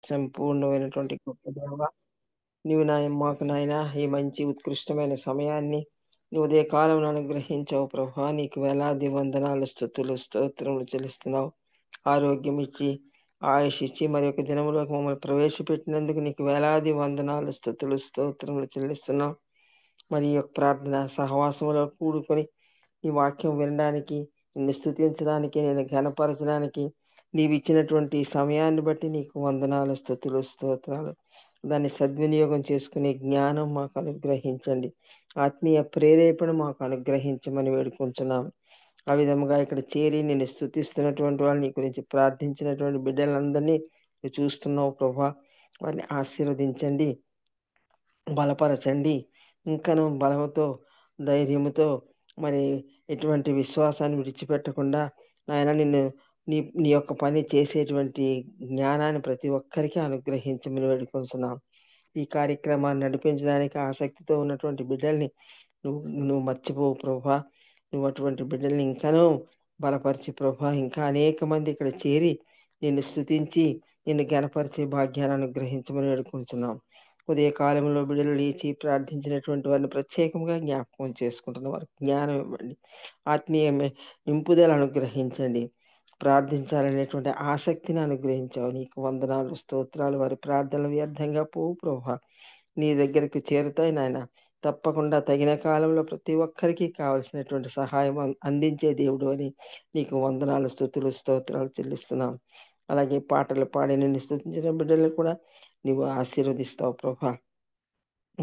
సంపూర్ణమైనటువంటి గొప్ప దేవ, నీవు మాకు నాయన ఈ మంచి ఉత్కృష్టమైన సమయాన్ని నీ ఉదయకాలం అనుగ్రహించావు ప్రభా. నీకు వేలాది వందనాలు, స్తుతులు, స్తోత్రములు చెల్లిస్తున్నావు. ఆరోగ్యం ఇచ్చి, ఆయుష్ ఇచ్చి మరి ఒక దినములోకి మమ్మల్ని ప్రవేశపెట్టినందుకు నీకు వేలాది వందనాలు, స్తుతులు, స్తోత్రములు చెల్లిస్తున్నాం. మరి ఈ యొక్క ప్రార్థన సహవాసంలో కూడుకొని ఈ వాక్యం వినడానికి, నిన్ను స్తుతించడానికి, నేను ఘనపరచడానికి నీవు ఇచ్చినటువంటి సమయాన్ని బట్టి నీకు వందనాలు, స్తుతులు, స్తోత్రాలు. దాన్ని సద్వినియోగం చేసుకునే జ్ఞానం మాకు అనుగ్రహించండి. ఆత్మీయ ప్రేరేపణ మాకు అనుగ్రహించమని వేడుకుంటున్నాం. ఆ విధముగా ఇక్కడ చేరి నేను స్తుతిస్తున్నటువంటి వాళ్ళు, నీ గురించి ప్రార్థించినటువంటి బిడ్డలందరినీ నువ్వు చూస్తున్నావు ప్రభా. వారిని ఆశీర్వదించండి, బలపరచండి. ఇంకను బలముతో, ధైర్యముతో మరి ఎటువంటి విశ్వాసాన్ని విడిచిపెట్టకుండా నాయన నిన్ను నీ యొక్క పని చేసేటువంటి జ్ఞానాన్ని ప్రతి ఒక్కరికి అనుగ్రహించమని వేడుకుంటున్నాం. ఈ కార్యక్రమాన్ని నడిపించడానికి ఆసక్తితో ఉన్నటువంటి బిడ్డల్ని నువ్వు నువ్వు మర్చిపోవు ప్రభా. నువ్వు అటువంటి బిడ్డల్ని ఇంకానూ బలపరిచి ప్రభా, ఇంకా అనేక మంది ఇక్కడ చేరి నిన్ను స్తుతించి నిన్ను ఘనపరిచే భాగ్యాన్ని అనుగ్రహించమని వేడుకుంటున్నాం. ఉదయ కాలంలో బిడ్డలు లేచి ప్రార్థించినటువంటి వారిని ప్రత్యేకంగా జ్ఞాపకం చేసుకుంటున్న వారికి జ్ఞానం ఇవ్వండి, ఆత్మీయ నింపుదల అనుగ్రహించండి. ప్రార్థించాలనేటువంటి ఆసక్తిని అనుగ్రహించావు. నీకు వందనాలు, స్తోత్రాలు. వారి ప్రార్థనలు వ్యర్థంగా పోవు ప్రభా, నీ దగ్గరికి చేరుతాయి నాయన. తప్పకుండా తగిన కాలంలో ప్రతి ఒక్కరికి కావలసినటువంటి సహాయం అందించే దేవుడు అని నీకు వందనాలు, స్తుతులు, స్తోత్రాలు చెల్లిస్తున్నాం. అలాగే పాటలు పాడి నిన్ను స్తుతించిన బిడ్డలను కూడా నీవు ఆశీర్వదిస్తావు ప్రభా.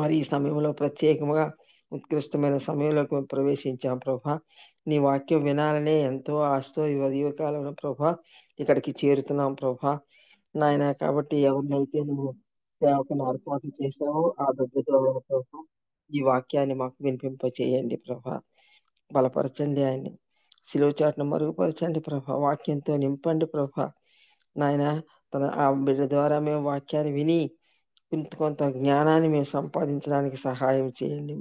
మరి ఈ సమయంలో ప్రత్యేకంగా ఉత్కృష్టమైన సమయంలోకి ప్రవేశించాం ప్రభా. నీ వాక్యం వినాలనే ఎంతో ఆశతో ఈ ఉదయ కాలంలో ప్రభా ఇక్కడికి చేరుతున్నాం ప్రభా నాయన. కాబట్టి ఎవరినైతే నువ్వు సేవకుని ఏర్పాటు చేసావో ఆ బిడ్డ ద్వారా ప్రభా ఈ వాక్యాన్ని మాకు వినిపింప చేయండి ప్రభా. బలపరచండి, ఆయన్ని సిలువ చాటును మరుగుపరచండి ప్రభా. వాక్యంతో నింపండి ప్రభా నాయన. ఆ బిడ్డ ద్వారా మేము వాక్యాన్ని విని కొంత జ్ఞానాన్ని మేము సంపాదించడానికి సహాయం చేయండి.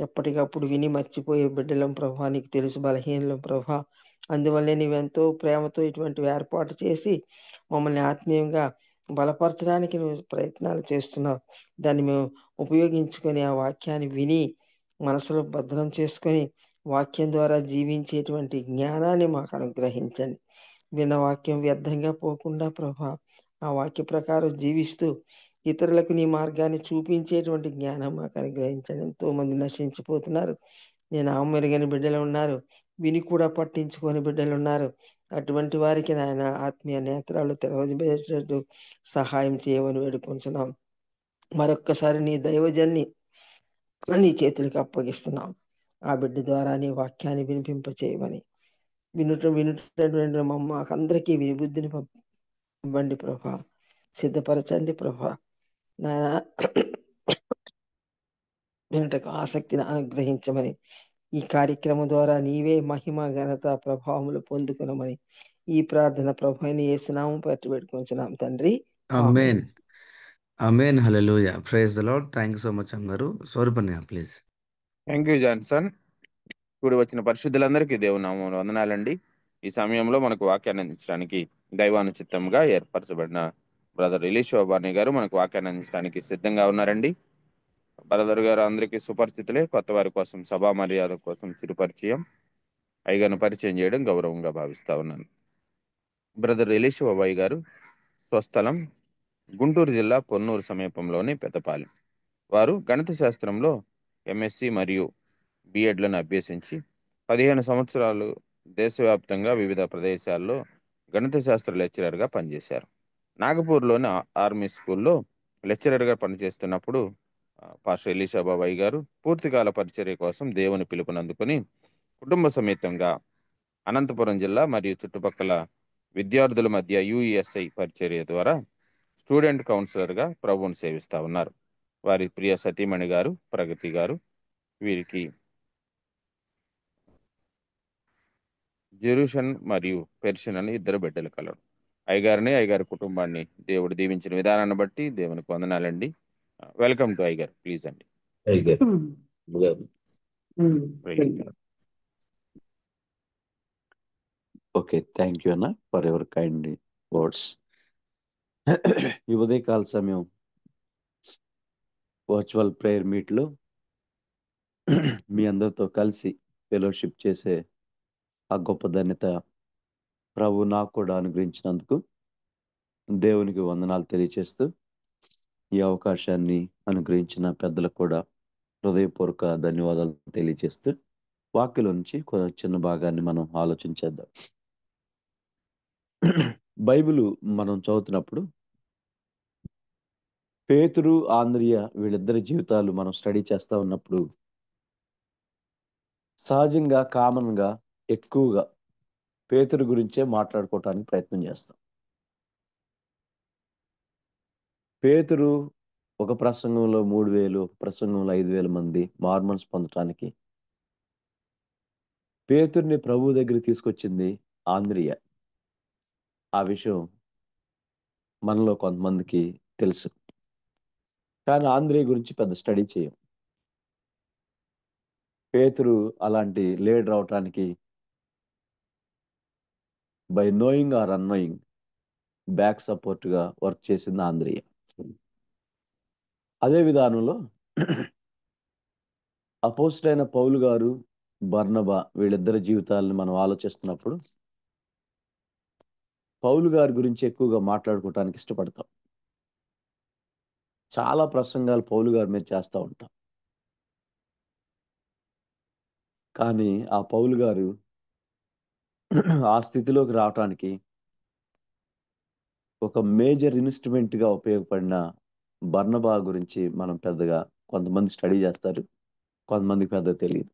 ఎప్పటికప్పుడు విని మర్చిపోయే బిడ్డలం ప్రభా, నీకు తెలుసు బలహీనలం ప్రభా. అందువల్లే నీవెంతో ప్రేమతో ఇటువంటి ఏర్పాటు చేసి మమ్మల్ని ఆత్మీయంగా బలపరచడానికి నువ్వు ప్రయత్నాలు చేస్తున్నావు. దాన్ని మేము ఉపయోగించుకొని ఆ వాక్యాన్ని విని మనసులో భద్రం చేసుకొని వాక్యం ద్వారా జీవించేటువంటి జ్ఞానాన్ని మాకు అనుగ్రహించండి. విన్న వాక్యం వ్యర్థంగా పోకుండా ప్రభా ఆ వాక్య ప్రకారం జీవిస్తూ ఇతరులకు నీ మార్గాన్ని చూపించేటువంటి జ్ఞానం మాకు అనుగ్రహించండి. ఎంతో మంది నశించిపోతున్నారు. నేను మెరుగని బిడ్డలు ఉన్నారు, విని కూడా పట్టించుకొని బిడ్డలు ఉన్నారు. అటువంటి వారికి నాయన ఆత్మీయ నేత్రాలు తెరవజేటట్టు సహాయం చేయమని వేడుకుంటున్నాం. మరొక్కసారి నీ దైవజన్ని నీ చేతులకు అప్పగిస్తున్నాం. ఆ బిడ్డ ద్వారా నీ వాక్యాన్ని వినిపింప చేయమని వినుటటువంటి మాకందరికీ వినిబుద్ధిని ఇవ్వండి ప్రభా. సిద్ధపరచండి ప్రభా నాయన. వినుటకు ఆసక్తిని అనుగ్రహించమని ఈ కార్యక్రమం ద్వారా నీవే మహిమ, ఘనత, ప్రభావములు పొందుకునమని ఈ ప్రార్థన ప్రభువైన యేసునామం పట్టి పెట్టుకుంటున్నాం తండ్రి. ఆమేన్. ఆమేన్. ఆమేన్. హల్లెలూయా. Praise the lord. Thank you so much అమ్మగారు. స్వరూపన్య ప్లీజ్. Thank you Johnson. కూడి వచ్చిన పరిశుద్ధులందరికీ దేవుని నామములో వందనాలండి. ఈ సమయంలో మనకు వాక్యాన్ని అందించడానికి దైవానుచిత్తంగా ఏర్పరచబడిన బ్రదర్ ఎలీషా బార్నీ గారు మనకు వాక్యాన్ని అందించడానికి సిద్ధంగా ఉన్నారండి. బ్రదర్ గారు అందరికీ సుపరిచితులే. కొత్త వారి కోసం సభా మర్యాద కోసం చిరుపరిచయం అయ్యగారిని పరిచయం చేయడం గౌరవంగా భావిస్తా ఉన్నాను. బ్రదర్ ఎలీషా బాబాయ్ గారు స్వస్థలం గుంటూరు జిల్లా పొన్నూరు సమీపంలోని పెద్దపాలెం. వారు గణిత శాస్త్రంలో ఎంఎస్సి మరియు బిఎడ్లను అభ్యసించి 15 సంవత్సరాలు దేశవ్యాప్తంగా వివిధ ప్రదేశాల్లో గణిత శాస్త్ర లెక్చరర్గా పనిచేశారు. నాగపూర్లోని ఆర్మీ స్కూల్లో లెక్చరర్గా పనిచేస్తున్నప్పుడు పాస్టర్ ఎలీషా బాబాయ్ గారు పూర్తికాల పరిచర్య కోసం దేవుని పిలుపునందుకుని కుటుంబ సమేతంగా అనంతపురం జిల్లా మరియు చుట్టుపక్కల విద్యార్థుల మధ్య యుఈఎస్ఐ పరిచర్య ద్వారా స్టూడెంట్ కౌన్సిలర్గా ప్రభువును సేవిస్తా ఉన్నారు. వారి ప్రియ సతీమణి గారు ప్రగతి గారు, వీరికి జెరూషన్ మరియు పెర్షన్ అని 2 బిడ్డలు కలరు. అయ్యగారిని అయ్యగారి కుటుంబాన్ని దేవుడు దీవించిన విధానాన్ని బట్టి దేవునికి వందనాలండి. వెల్కమ్ టు అయ్యగారు, ప్లీజ్ అండి. Praise God. Okay, thank you, Anna, for your kind words. ఈ ఉదయకాల సమయం వర్చువల్ ప్రేయర్ మీట్లో మీ అందరితో కలిసి ఫెలోషిప్ చేసే ఆ గొప్ప ధన్యత ప్రభు నాకు కూడా అనుగ్రహించినందుకు దేవునికి వందనాలు తెలియచేస్తూ ఈ అవకాశాన్ని అనుగ్రహించిన పెద్దలకు కూడా హృదయపూర్వక ధన్యవాదాలు తెలియచేస్తూ వాక్యలో నుంచి కొంచెం చిన్న భాగాన్ని మనం ఆలోచించేద్దాం. బైబిల్ మనం చదువుతున్నప్పుడు పేతురు, ఆంద్రియ వీళ్ళిద్దరి జీవితాలు మనం స్టడీ చేస్తా ఉన్నప్పుడు సహజంగా కామన్గా ఎక్కువగా పేతురు గురించే మాట్లాడుకోవటానికి ప్రయత్నం చేస్తాం. పేతురు ఒక ప్రసంగంలో 3,000, ఒక ప్రసంగంలో 5,000 మంది మార్మన్స్ పొందటానికి పేతుర్ని ప్రభు దగ్గరికి తీసుకొచ్చింది ఆంద్రియ. ఆ విషయం మనలో కొంతమందికి తెలుసు, కానీ ఆంద్రియ గురించి పెద్ద స్టడీ చేయం. పేతురు అలాంటి లీడర్ అవటానికి by knowing or annoying back support గా వర్క్ చేసింది ఆంద్రియ. అదే విధానంలో అపోస్టలైన పౌలు గారు, బర్నబా వీళ్ళిద్దరి జీవితాలను మనం ఆలోచిస్తున్నప్పుడు పౌలు గారి గురించి ఎక్కువగా మాట్లాడుకోవటానికి ఇష్టపడతాం. చాలా ప్రసంగాలు పౌలు గారి మీద చేస్తూ ఉంటాం. కానీ ఆ పౌలు గారు ఆ స్థితిలోకి రావటానికి ఒక మేజర్ ఇన్స్ట్రుమెంట్ గా ఉపయోగపడిన బర్నబా గురించి మనం పెద్దగా కొంతమంది స్టడీ చేస్తారు, కొంతమందికి పెద్దగా తెలియదు.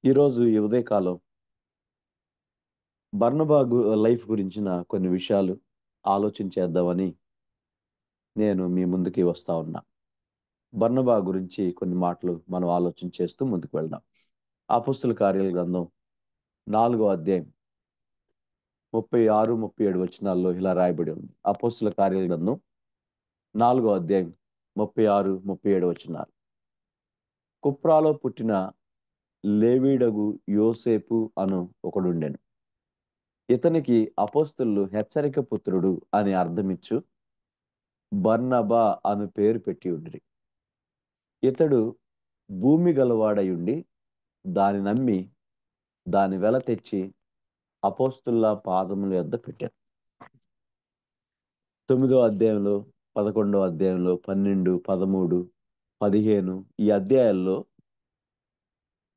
ఈరోజు ఈ ఉదయకాలం బర్నబా లైఫ్ గురించిన కొన్ని విషయాలు ఆలోచించేద్దామని నేను మీ ముందుకి వస్తా ఉన్నా. బర్నబా గురించి కొన్ని మాటలు మనం ఆలోచన చేస్తూ ముందుకు వెళ్దాం. అపోస్తల కార్యాల గ్రంథం 4వ అధ్యాయం 36, 37 వచనాల్లో ఇలా రాయబడి ఉంది. అపోస్తల కార్యాల గ్రంథం 4వ అధ్యాయం 36, 37 వచనాలు. కుప్రాలో పుట్టిన లేవీడగు యోసేపు అను ఒకడుండెను. ఇతనికి అపోస్తలు హెచ్చరిక పుత్రుడు అని అర్థమిచ్చు బర్నబా అను పేరు పెట్టి ఉండిరి. ఇతడు భూమి గలవాడయుండి దాని నమ్మి దాని వెల తెచ్చి అపోస్తుల పాదముల యొద్ద పెట్టారు. 9వ అధ్యాయంలో, 11వ అధ్యాయంలో, 12, 13, 15 ఈ అధ్యాయాల్లో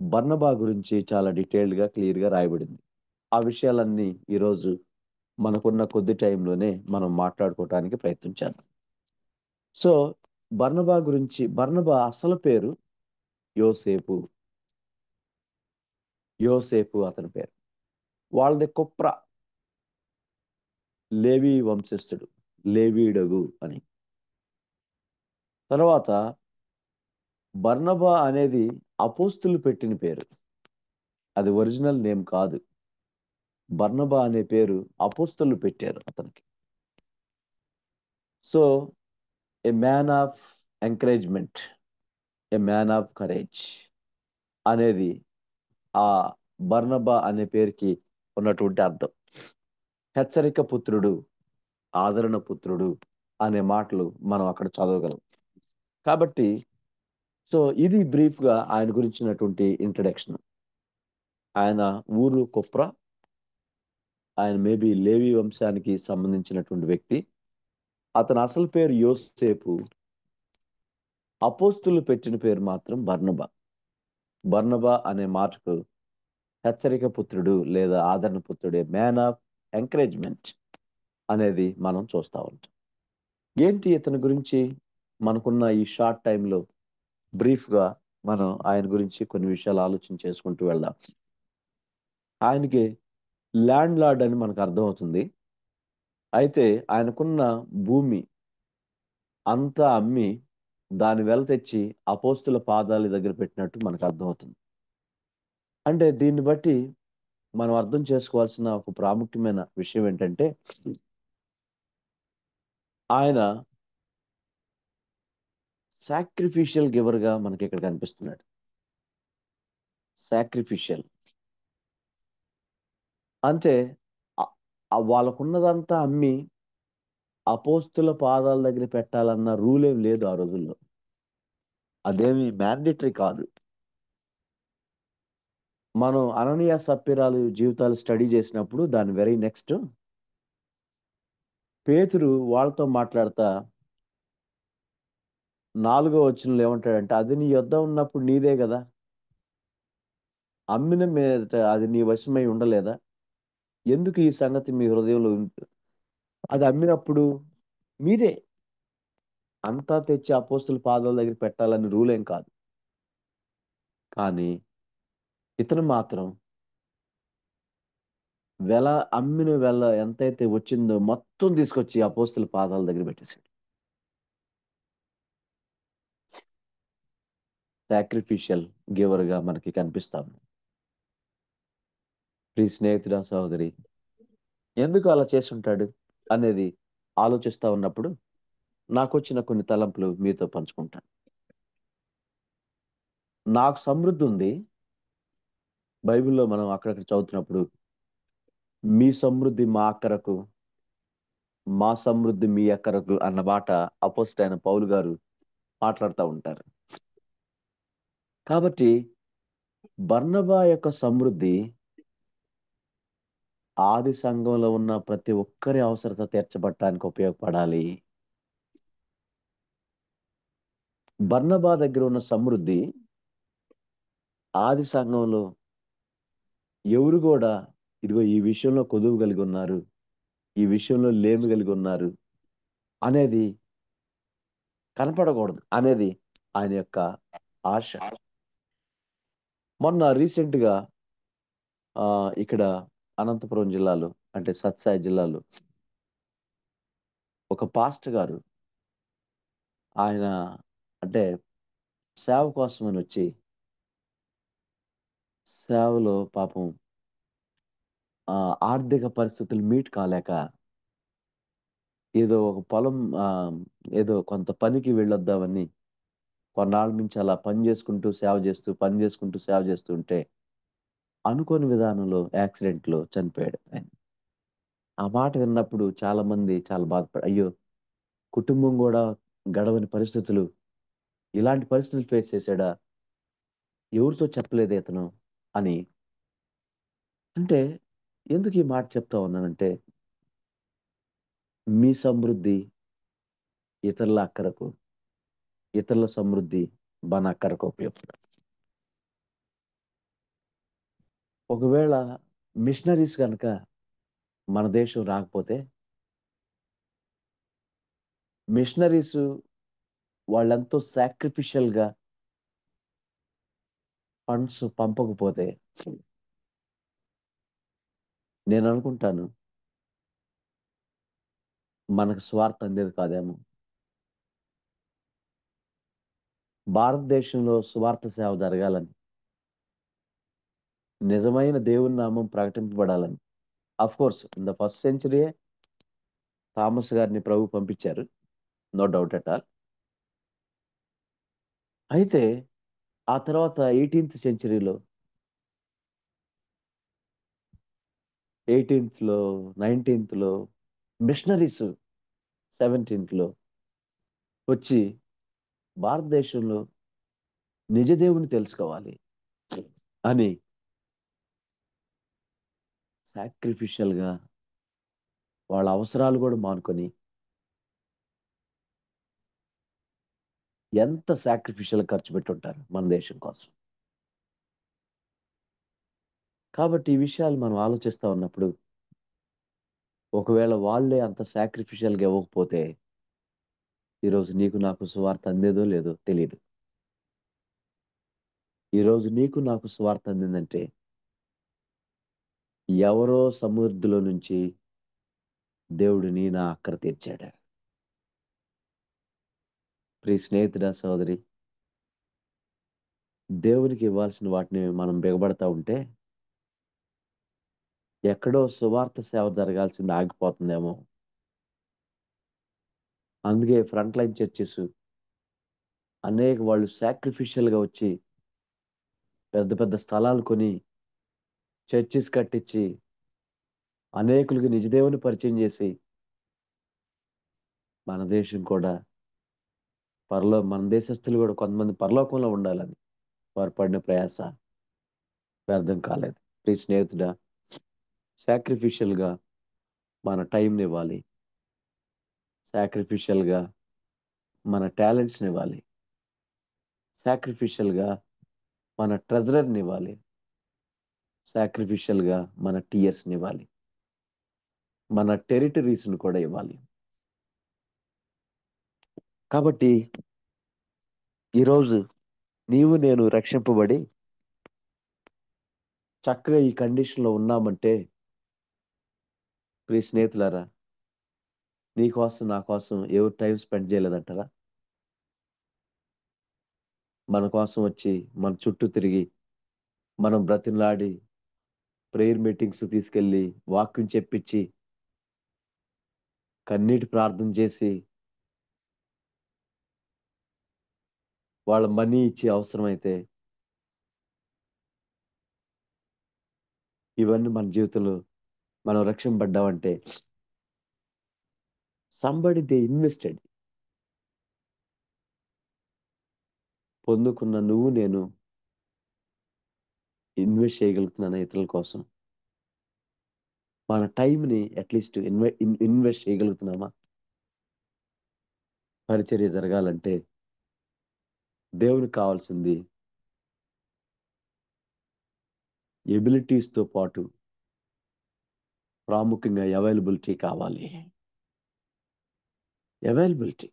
బర్నబా గురించి చాలా డీటెయిల్డ్ గా క్లియర్ గా రాయబడింది. ఆ విషయాలన్నీ ఈరోజు మనకున్న కొద్ది టైంలోనే మనం మాట్లాడుకోవటానికి ప్రయత్నం చేద్దాం. సో బర్నబా గురించి, బర్నబా అసలు పేరు యోసేపు. యోసేపు అతని పేరు. వాళ్ళది కుప్ర, లేవి వంశస్థుడు, లేవీడగు అని. తర్వాత బర్నబా అనేది అపోస్తులు పెట్టిన పేరు, అది ఒరిజినల్ నేమ్ కాదు. బర్నబా అనే పేరు అపోస్తులు పెట్టారు అతనికి. So A man of encouragement, A man of courage అనేది ఆ బర్నబా అనే పేరుకి ఉన్నటువంటి అర్థం. హెచ్చరిక పుత్రుడు, ఆదరణ పుత్రుడు అనే మాటలు మనం అక్కడ చదవగలం. కాబట్టి సో ఇది బ్రీఫ్ గా ఆయన గురించినటువంటి ఇంట్రడక్షన్. ఆయన ఊరు కుప్ర, ఆయన మేబీ లేవి వంశానికి సంబంధించినటువంటి వ్యక్తి. అతని అసలు పేరు యోసేపు, అపోస్తులు పెట్టిన పేరు మాత్రం బర్నబా. బర్నబా అనే మాటకు హెచ్చరిక పుత్రుడు లేదా ఆదరణ పుత్రుడే, మ్యాన్ ఆఫ్ ఎంకరేజ్మెంట్ అనేది మనం చూస్తూ ఉంటాం. ఏంటి ఇతని గురించి మనకున్న ఈ షార్ట్ టైంలో బ్రీఫ్గా మనం ఆయన గురించి కొన్ని విషయాలు ఆలోచన చేసుకుంటూ వెళ్దాం. ఆయనకి ల్యాండ్ లార్డ్ అని మనకు అర్థమవుతుంది. అయితే ఆయనకున్న భూమి అంతా అమ్మి దాని వెల తెచ్చి అపోస్తుల పాదాల దగ్గర పెట్టినట్టు మనకు అర్థమవుతుంది. అంటే దీన్ని బట్టి మనం అర్థం చేసుకోవాల్సిన ఒక ప్రాముఖ్యమైన విషయం ఏంటంటే ఆయన సాక్రిఫిషియల్ గివర్గా మనకి ఇక్కడ కనిపిస్తున్నాడు. సాక్రిఫిషియల్ అంటే వాళ్ళకున్నదంతా అమ్మి అపోస్తుల పాదాల దగ్గర పెట్టాలన్న రూల్ ఏం లేదు ఆ రోజుల్లో. అదేమి మ్యాండేటరీ కాదు. మనం అననీయ సప్పిరాలు జీవితాలు స్టడీ చేసినప్పుడు దాని వెరీ నెక్స్ట్ పేతురు వాళ్ళతో మాట్లాడతా 4వ వచనంలో ఏమంటాడంటే, అది నీ యొద్ద ఉన్నప్పుడు నీదే కదా, అమ్మిన మీదట అది నీ వశమై ఉండలేదా, ఎందుకు ఈ సంగతి మీ హృదయంలో అది అమ్మినప్పుడు మీదే, అంతా తెచ్చి అపోస్తుల పాదాల దగ్గర పెట్టాలని రూల్ ఏం కాదు. కానీ ఇతను మాత్రం అమ్మిన వెల ఎంతైతే వచ్చిందో మొత్తం తీసుకొచ్చి అపోస్తుల పాదాల దగ్గర పెట్టేశాడు. సాక్రిఫిషియల్ గివర్ గా మనకి కనిపిస్తాము. ప్రియ స్నేహితుడా, సహోదరి, ఎందుకు అలా చేసి ఉంటాడు అనేది ఆలోచిస్తా ఉన్నప్పుడు నాకు వచ్చిన కొన్ని తలంపులు మీతో పంచుకుంటాను. నాకు సమృద్ధి ఉంది. బైబిల్లో మనం అక్కడక్కడ చదువుతున్నప్పుడు మీ సమృద్ధి మా అక్కరకు, మా సమృద్ధి మీ అక్కరకు అన్న మాట అపోస్తలుడైన పౌలు గారు మాట్లాడుతూ ఉంటారు. కాబట్టి బర్నబా యొక్క సమృద్ధి ఆది సంఘంలో ఉన్న ప్రతి ఒక్కరి అవసరత తీర్చబడటానికి ఉపయోగపడాలి. బర్నబా దగ్గర ఉన్న సమృద్ధి ఆది సంఘంలో ఎవరు కూడా ఇదిగో ఈ విషయంలో కొదువు కలిగి ఉన్నారు, ఈ విషయంలో లేమి కలిగి ఉన్నారు అనేది కనపడకూడదు అనేది ఆయన యొక్క ఆశ. మొన్న రీసెంట్గా ఇక్కడ అనంతపురం జిల్లాలో అంటే సత్సాయి జిల్లాలో ఒక పాస్టర్ గారు ఆయన అంటే సేవ కోసమని వచ్చి సేవలో పాపం ఆర్థిక పరిస్థితులు మీట్ కాలేక ఏదో ఒక పొలం ఏదో కొంత పనికి వెళ్ళొద్దామని కొన్నాళ్ళ నుంచి అలా పని చేసుకుంటూ సేవ చేస్తూ ఉంటే అనుకోని విధానంలో యాక్సిడెంట్లో చనిపోయాడు ఆయన. ఆ మాట విన్నప్పుడు చాలా మంది చాలా అయ్యో, కుటుంబం కూడా గడవని పరిస్థితులు, ఇలాంటి పరిస్థితులు ఫేస్ చేశాడా, ఎవరితో చెప్పలేదు ఇతను అని. అంటే ఎందుకు ఈ మాట చెప్తా ఉన్నానంటే, మీ సమృద్ధి ఇతరుల అక్కరకు, ఇతరుల సమృద్ధి మన అక్కరకు ఉపయోగపడుతుంది. ఒకవేళ మిషనరీస్ కనుక మన దేశం రాకపోతే, మిషనరీస్ వాళ్ళెంతో సాక్రిఫిషియల్గా ఫండ్స్ పంపకపోతే నేను అనుకుంటాను మనకు స్వార్థ అందేది కాదేమో. భారతదేశంలో స్వార్థ సేవ జరగాలని, నిజమైన దేవుని నామం ప్రకటింపబడాలని, of course in the first century Thomas గారిని ప్రభు పంపించారు, నో డౌట్ ఎట్ ఆల్. అయితే ఆ తర్వాత 18th సెంచరీలో 18th లో 19th లో మిషనరీస్ 17th లో వచ్చి భారతదేశంలో నిజ దేవుని తెలుసుకోవాలి అని సాక్రిఫిషియల్గా వాళ్ళ అవసరాలు కూడా మానుకొని ఎంత సాక్రిఫిషియల్ ఖర్చు పెట్టుంటారు మన దేశం కోసం. కాబట్టి ఈ విషయాలు మనం ఆలోచిస్తా ఉన్నప్పుడు ఒకవేళ వాళ్ళే అంత సాక్రిఫిషియల్గా ఇవ్వకపోతే ఈరోజు నీకు నాకు సువార్త అందేదో లేదో తెలియదు. ఈరోజు నీకు నాకు సువార్త అందిందంటే ఎవరో సమృద్ధిలో నుంచి దేవుడు నీ నా అక్కర తీర్చాడు. ప్రియ స్నేహితుడా, సోదరి, దేవునికి ఇవ్వాల్సిన వాటిని మనం బిగబడతా ఉంటే ఎక్కడో సువార్త సేవ జరగాల్సింది ఆగిపోతుందేమో. అందుకే ఫ్రంట్ లైన్ చర్చెస్ అనేక వాళ్ళు సాక్రిఫిషియల్గా వచ్చి పెద్ద పెద్ద స్థలాలు కొని చర్చెస్ కట్టించి అనేకులకి నిజదేవుని పరిచయం చేసి మన దేశం కూడా మన దేశస్తులు కూడా కొంతమంది పరలోకంలో ఉండాలని వారు పడిన ప్రయాస వ్యర్థం కాలేదు. ప్లీజ్ స్నేహితుడా, సాక్రిఫిషియల్గా మన టైంని ఇవ్వాలి, సాక్రిఫిషియల్గా మన టాలెంట్స్ని ఇవ్వాలి, సాక్రిఫిషియల్గా మన ట్రెజరర్ని ఇవ్వాలి, సాక్రిఫిషియల్గా మన టీయర్స్ని ఇవ్వాలి, మన టెరిటరీస్ని కూడా ఇవ్వాలి. కాబట్టి ఈరోజు నీవు నేను రక్షింపబడి చక్కగా ఈ కండిషన్లో ఉన్నామంటే, ప్రియ స్నేహితులారా, నీ కోసం నా కోసం ఎవరు టైం స్పెండ్ చేయలేదంటారా? మన కోసం వచ్చి మన చుట్టూ తిరిగి మనం బ్రతిమలాడి ప్రేయర్ మీటింగ్స్ తీసుకెళ్ళి వాక్యం చెప్పించి కన్నీటి ప్రార్థన చేసి వాళ్ళ మనీ ఇచ్చి అవసరమైతే ఇవన్నీ మన జీవితంలో మనం రక్షింపబడ్డామంటే సంబడి దే ఇన్వెస్టెడ్. పొందుకున్న నువ్వు నేను ఇన్వెస్ట్ చేయగలుగుతున్నాను ఇతరుల కోసం. మన టైంని అట్లీస్ట్ ఇన్వెస్ట్ చేయగలుగుతున్నామా? పరిచర్య జరగాలంటే దేవునికి కావాల్సింది ఎబిలిటీస్తో పాటు ప్రాముఖ్యంగా అవైలబిలిటీ కావాలి. అవైలబిలిటీ,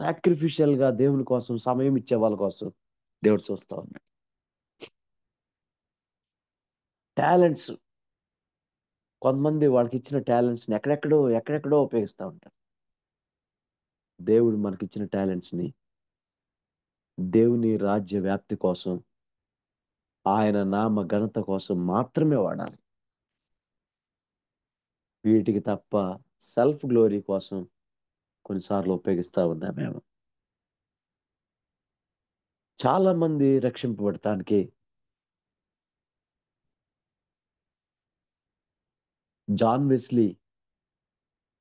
సాక్రిఫిషియల్గా దేవుని కోసం సమయం ఇచ్చే వాళ్ళ కోసం దేవుడు చూస్తా ఉన్నాడు. టాలెంట్స్, కొంతమంది వాళ్ళకి ఇచ్చిన టాలెంట్స్ని ఎక్కడెక్కడో ఉపయోగిస్తూ ఉంటారు. దేవుడు మనకిచ్చిన టాలెంట్స్ని దేవుని రాజ్య వ్యాప్తి కోసం, ఆయన నామ ఘనత కోసం మాత్రమే వాడాలి. వీటికి తప్ప సెల్ఫ్ గ్లోరీ కోసం కొన్నిసార్లు ఉపయోగిస్తూ ఉన్నామేమో. చాలా మంది రక్షింపబడటానికి జాన్ వెస్లీ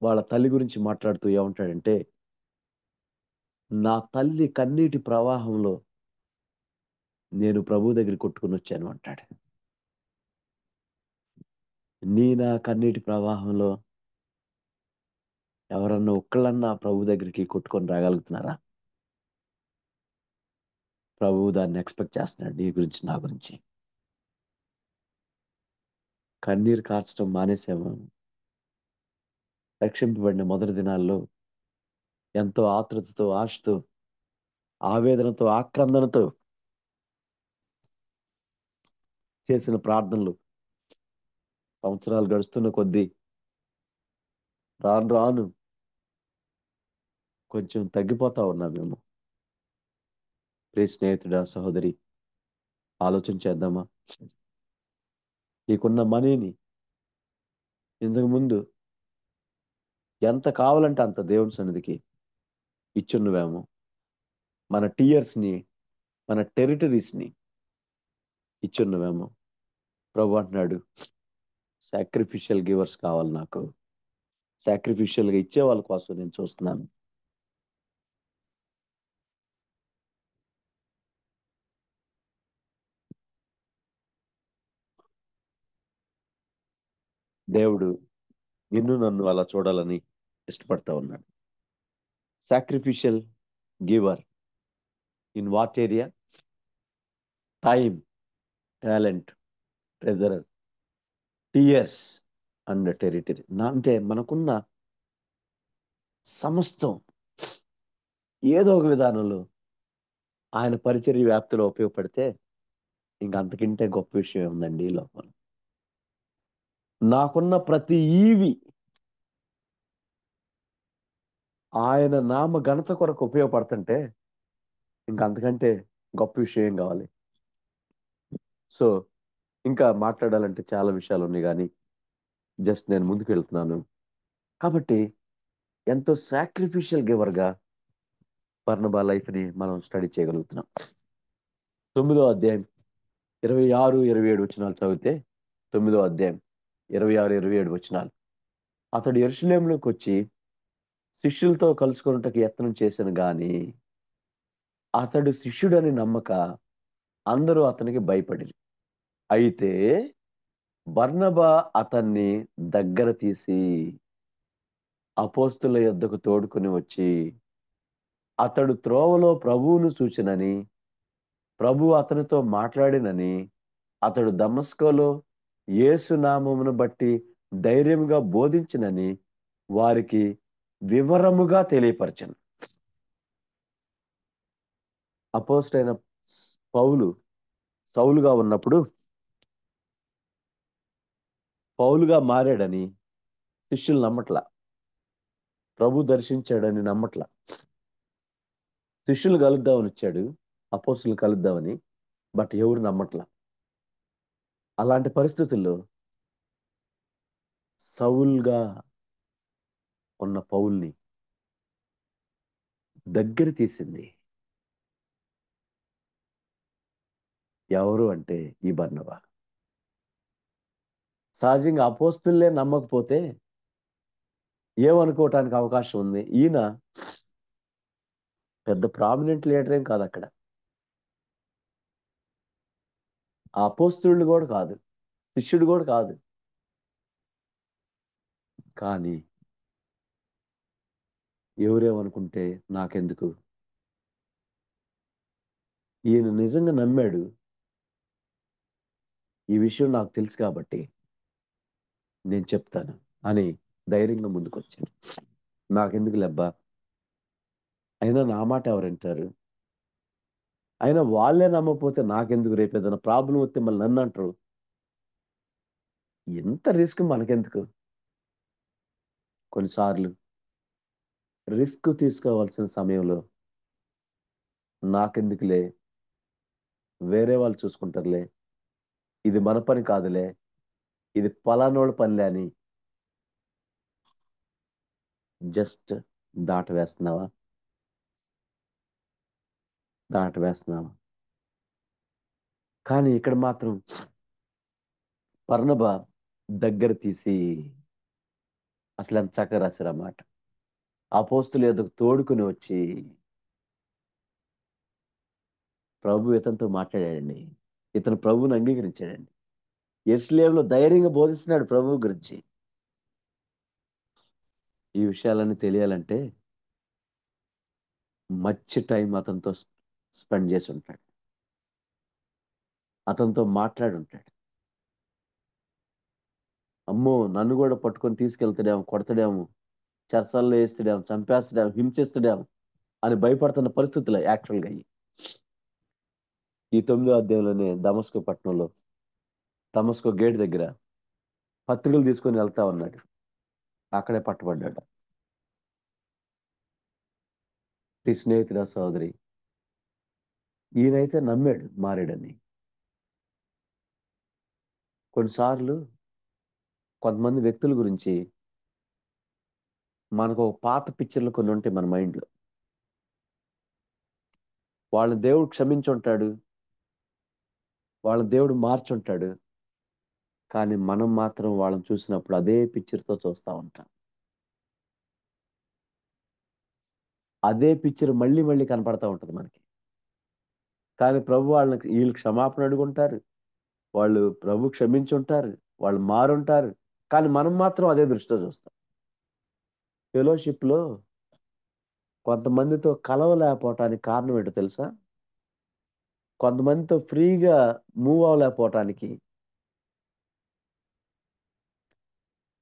వాళ్ళ తల్లి గురించి మాట్లాడుతూ ఏమంటాడంటే, నా తల్లి కన్నీటి ప్రవాహంలో నేను ప్రభు దగ్గర కొట్టుకుని వచ్చాను అంటాడు. నా కన్నీటి ప్రవాహంలో ఎవరన్నా ఒక్కళ్ళన్నా ప్రభు దగ్గరికి కొట్టుకొని రాగలుగుతున్నారా? ప్రభువు దాన్ని ఎక్స్పెక్ట్ చేస్తున్నాడు నీ గురించి, నా గురించి. కన్నీరు కార్చడం మానేసాము. రక్షింపబడిన మొదటి దినాల్లో ఎంతో ఆతృతతో, ఆశతో, ఆవేదనతో, ఆక్రందనతో చేసిన ప్రార్థనలు సంవత్సరాలు గడుస్తున్న కొద్దీ రాను రాను కొంచెం తగ్గిపోతా ఉన్నాం మేము. ప్రియ స్నేహితుడా, సహోదరి, ఆలోచన చేద్దామా? నీకున్న మనీని ఇంతకు ముందు ఎంత కావాలంటే అంత దేవుని సన్నిధికి ఇచ్చున్నవేమో. మన టీయర్స్ని, మన టెరిటరీస్ని ఇచ్చున్నవేమో. ప్రభు అంటున్నాడు, సాక్రిఫిషియల్ గివర్స్ కావాలి నాకు, సాక్రిఫిషియల్గా ఇచ్చే వాళ్ళ కోసం నేను చూస్తున్నాను. దేవుడు నిన్ను నన్ను అలా చూడాలని ఇష్టపడతా ఉన్నాడు. Sacrificial giver in what area? Time, talent, treasure, tears and territory. అంటే మనకున్న సమస్తం ఏదో ఒక విధానంలో ఆయన పరిచర్య వ్యాప్తిలో ఉపయోగపడితే ఇంక అంతకంటే గొప్ప విషయం ఉందండి ఈ లోపల. నాకున్న ప్రతి ఈవి ఆయన నామ ఘనత కొరకు ఉపయోగపడుతుంటే ఇంక అంతకంటే గొప్ప విషయం ఏం కావాలి? సో ఇంకా మాట్లాడాలంటే చాలా విషయాలు ఉన్నాయి, కానీ జస్ట్ నేను ముందుకు వెళ్తున్నాను. కాబట్టి ఎంతో సాక్రిఫిషియల్ గివర్గా బర్నబా లైఫ్ని మనం స్టడీ చేయగలుగుతున్నాం. 9వ అధ్యాయం 26-27 వచనాలు చదివితే, 9వ అధ్యాయం 26-27 వచనాలు. అతడు యెరూషలేములోకి వచ్చి శిష్యులతో కలుసుకొనుటకు యత్నం చేశాను గాని అతడు శిష్యుడని నమ్మక అందరూ అతనికి భయపడిరి. అయితే బర్నబా అతన్ని దగ్గర తీసి అపోస్తుల యొద్దకు తోడుకొని వచ్చి అతడు త్రోవలో ప్రభువును చూచినని, ప్రభువు అతనితో మాట్లాడినని, అతడు దమస్కులో యేసు నామమును బట్టి ధైర్యముగా బోధించినని వారికి వివరముగా తెలియపరచెను. అపోస్తలైన పౌలు సౌలుగా ఉన్నప్పుడు పౌలుగా మారాడని శిష్యులు నమ్మట్లా. ప్రభు దర్శించాడని నమ్మట్లా. శిష్యులు కలుద్దామని వచ్చాడు, అపోస్తులు కలుద్దామని, బట్ ఎవరు నమ్మట్లా. అలాంటి పరిస్థితుల్లో సౌలుగా ఉన్న పౌల్ని దగ్గర తీసింది ఎవరు అంటే ఈ బర్నబా. సహజంగా అపోస్తులే నమ్మకపోతే ఏమనుకోవటానికి అవకాశం ఉంది? ఈయన పెద్ద ప్రామినెంట్ లీడర్ ఏం కాదు అక్కడ, ఆ అపోస్తులు కూడా కాదు, శిష్యుడు కూడా కాదు. కానీ ఎవరేమనుకుంటే నాకెందుకు, ఈయన నిజంగా నమ్మాడు, ఈ విషయం నాకు తెలుసు కాబట్టి నేను చెప్తాను అని ధైర్యంగా ముందుకొచ్చాడు. నాకెందుకు లెబ్బా, అయినా నా మాట ఎవరు వింటారు, అయినా వాళ్ళే నమ్మకపోతే నాకెందుకు, రేపు ఏదైనా ప్రాబ్లం వస్తే మళ్ళీ నన్ను అంటారు, ఎంత రిస్క్ మనకెందుకు. కొన్నిసార్లు రిస్క్ తీసుకోవాల్సిన సమయంలో నాకెందుకులే, వేరే వాళ్ళు చూసుకుంటారులే, ఇది మన పని కాదులే, ఇది పలానోళ్ళ పనిలే అని జస్ట్ దాటవేస్తున్నావా? కానీ ఇక్కడ మాత్రం బర్నబా దగ్గర తీసి, అసలు ఎంత చక్కగా రాశారు అన్నమాట. అపోస్తులు ఏదో తోడుకుని వచ్చి ప్రభు ఇతనితో మాట్లాడాడండి, ఇతను ప్రభువుని అంగీకరించాడండి, యెరూషలేములో ధైర్యంగా బోధిస్తున్నాడు ప్రభువు గురించి. ఈ విషయాలన్నీ తెలియాలంటే మచ్ టైం అతనితో స్పెండ్ చేసి ఉంటాడు, అతనితో మాట్లాడి ఉంటాడు. అమ్మో, నన్ను కూడా పట్టుకొని తీసుకెళ్తాడేమో, కొడతాడేమో, చెరసాల్లో వేస్తాడేమో, చంపేస్తాడేమో, హింసిస్తాడేమో అని భయపడుతున్న పరిస్థితులు యాక్చువల్గా అయ్యి. ఈ 9వ అధ్యాయంలోనే పట్టణంలో దమస్కో గేట్ దగ్గర పత్రికలు తీసుకొని వెళ్తా ఉన్నాడు, అక్కడే పట్టబడ్డాడు. ఈ స్నేహితుడ సోదరి, ఈయనైతే నమ్మాడు మారాడని. కొన్నిసార్లు కొంతమంది వ్యక్తుల గురించి మనకు ఒక పాత పిక్చర్లు కొన్ని ఉంటాయి మన మైండ్లో. వాళ్ళ దేవుడు క్షమించుంటాడు, వాళ్ళ దేవుడు మార్చుంటాడు, కానీ మనం మాత్రం వాళ్ళని చూసినప్పుడు అదే పిక్చర్తో చూస్తూ ఉంటాం. అదే పిక్చర్ మళ్ళీ మళ్ళీ కనపడతా ఉంటుంది మనకి. కానీ ప్రభు వాళ్ళకి, వీళ్ళు క్షమాపణ అడుగుంటారు, వాళ్ళు ప్రభు క్షమించుంటారు, వాళ్ళు మారుంటారు, కానీ మనం మాత్రం అదే దృష్టితో చూస్తాం. ఫెలోషిప్లో కొంతమందితో కలవలేకపోవటానికి కారణం ఏంటో తెలుసా? కొంతమందితో ఫ్రీగా మూవ్ అవ్వలేకపోవటానికి,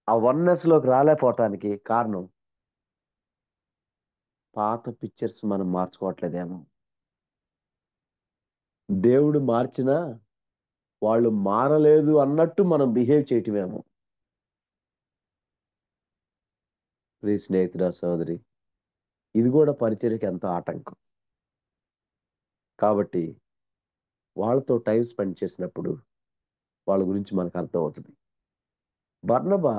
ఆ వన్నెస్లోకి రాలేకపోవటానికి కారణం పాత పిక్చర్స్ మనం మార్చుకోవట్లేదేమో. దేవుడు మార్చినా వాళ్ళు మారలేదు అన్నట్టు మనం బిహేవ్ చేయటమేమో. ప్రియ స్నేహితుడా సోదరి, ఇది కూడా పరిచర్యకి ఎంతో ఆటంకం. కాబట్టి వాళ్ళతో టైం స్పెండ్ చేసినప్పుడు వాళ్ళ గురించి మనకు అర్థం అవుతుంది. బర్నబా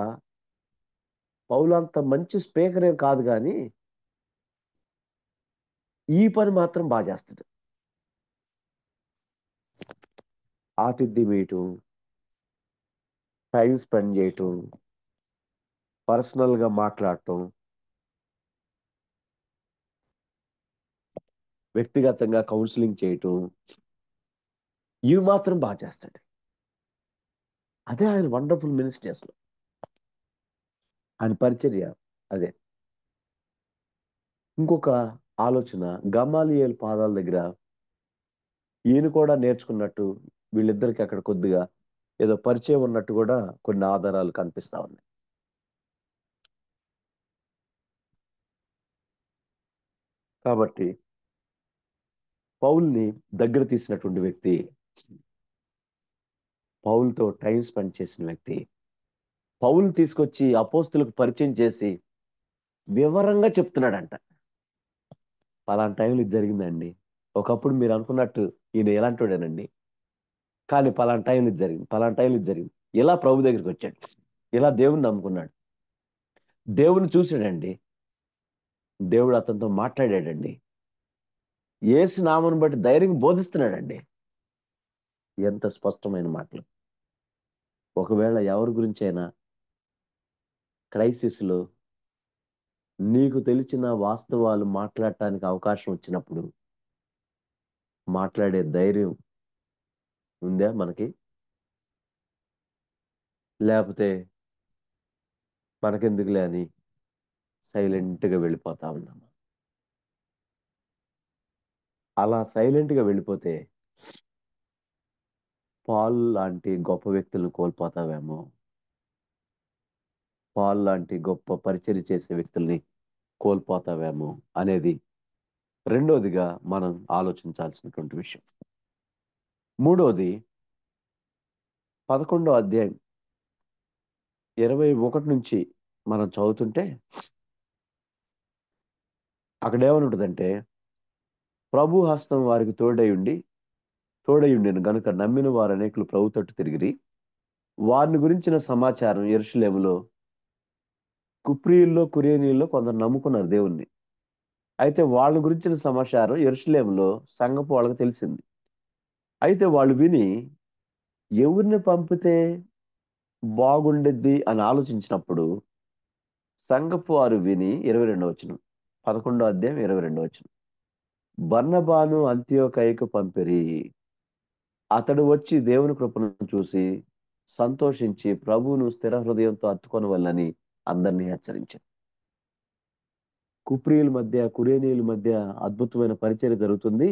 పౌలు అంత మంచి స్పీకర్ ఏం కాదు, కానీ ఈ పని మాత్రం బాగా చేస్తాడు. ఆతిథ్యం ఇయటం, టైం స్పెండ్ చేయటం, పర్సనల్గా మాట్లాడటం, వ్యక్తిగతంగా కౌన్సిలింగ్ చేయటం, ఇవి మాత్రం బాగా చేస్తాడు. అదే ఆయన వండర్ఫుల్ మినిస్ట్రీ అసలు. ఆయన పరిచర్య అదే. ఇంకొక ఆలోచన, గమాలియేలు పాదాల దగ్గర ఈయన కూడా నేర్చుకున్నట్టు, వీళ్ళిద్దరికి అక్కడ కొద్దిగా ఏదో పరిచయం ఉన్నట్టు కూడా కొన్ని ఆధారాలు కనిపిస్తా ఉన్నాయి. కాబట్టి పౌల్ని దగ్గర తీసినటువంటి వ్యక్తి, పౌల్తో టైం స్పెండ్ చేసిన వ్యక్తి, పౌలు తీసుకొచ్చి అపోస్తులకు పరిచయం చేసి వివరంగా చెప్తున్నాడంట. పలానా టైంలో ఇది జరిగిందండి. ఒకప్పుడు మీరు అనుకున్నట్టు ఈయన ఎలాంటోడేనండి, కానీ పలానా టైంలో ఇది జరిగింది, పలానా టైంలో ఇది జరిగింది. ఇలా ప్రభు దగ్గరికి వచ్చాడు, ఇలా దేవుని నమ్ముకున్నాడు, దేవుని చూశాడండి, దేవుడు అతనితో మాట్లాడాడండి, యేసు నామమును బట్టి ధైర్యంగా బోధిస్తున్నాడండి. ఎంత స్పష్టమైన మాటలు. ఒకవేళ ఎవరి గురించైనా క్రైసిస్లో నీకు తెలిసిన వాస్తవాలు మాట్లాడటానికి అవకాశం వచ్చినప్పుడు మాట్లాడే ధైర్యం ఉందా మనకి? లేకపోతే మనకెందుకులే అని సైలెంట్గా వెళ్ళిపోతా ఉన్నాము. అలా సైలెంట్గా వెళ్ళిపోతే పాల్ లాంటి గొప్ప వ్యక్తులను కోల్పోతావేమో, పాల్ లాంటి గొప్ప పరిచర్య చేసే వ్యక్తుల్ని కోల్పోతావేమో అనేది రెండోదిగా మనం ఆలోచించాల్సినటువంటి విషయం. మూడోది 11వ అధ్యాయం 21 నుంచి మనం చదువుతుంటే అక్కడ ఏమనుంటుందంటే, ప్రభు హస్తం వారికి తోడయుండెను గనుక నమ్మిన వారు అనేకులు ప్రభు తట్టు తిరిగిరి. వారిని గురించిన సమాచారం యెరూషలేములో కుప్రియుల్లో కురేనీల్లో కొందరు నమ్ముకున్నారు దేవుణ్ణి. అయితే వాళ్ళ గురించిన సమాచారం యెరూషలేములో సంఘపు వాళ్ళకి తెలిసింది. అయితే వాళ్ళు విని ఎవరిని పంపితే బాగుండెద్ది అని ఆలోచించినప్పుడు సంఘపు వారు విని 22వ వచనం, 11వ అధ్యాయం 22వ వచనం, బర్నబాను అంతియోకయకు పంపిరి. అతడు వచ్చి దేవుని కృపను చూసి సంతోషించి ప్రభువును స్థిర హృదయంతో హత్తుకొనవలెనని అందరినీ హెచ్చరించారు. కుప్రియుల మధ్య కురేనీయుల మధ్య అద్భుతమైన పరిచర్య జరుగుతుంది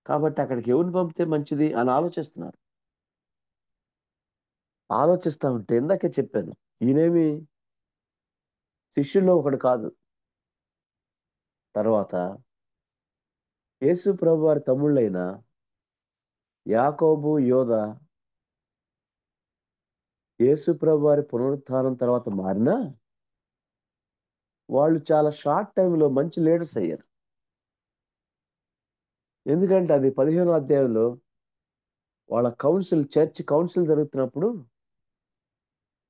కాబట్టి అక్కడికి ఎవరిని పంపితే మంచిది అని ఆలోచిస్తున్నారు. ఆలోచిస్తా ఉంటే ఇందాకే చెప్పాను, ఈయనేమి శిష్యుల్లో ఒకడు కాదు. తర్వాత యేసు ప్రభు వారి తమ్ముళ్ళైన యాకోబు, యోధ యేసు ప్రభు వారి పునరుత్థానం తర్వాత మారినా వాళ్ళు చాలా షార్ట్ టైంలో మంచి లీడర్స్ అయ్యారు. ఎందుకంటే అది 15వ అధ్యాయంలో వాళ్ళ చర్చ్ కౌన్సిల్ జరుగుతున్నప్పుడు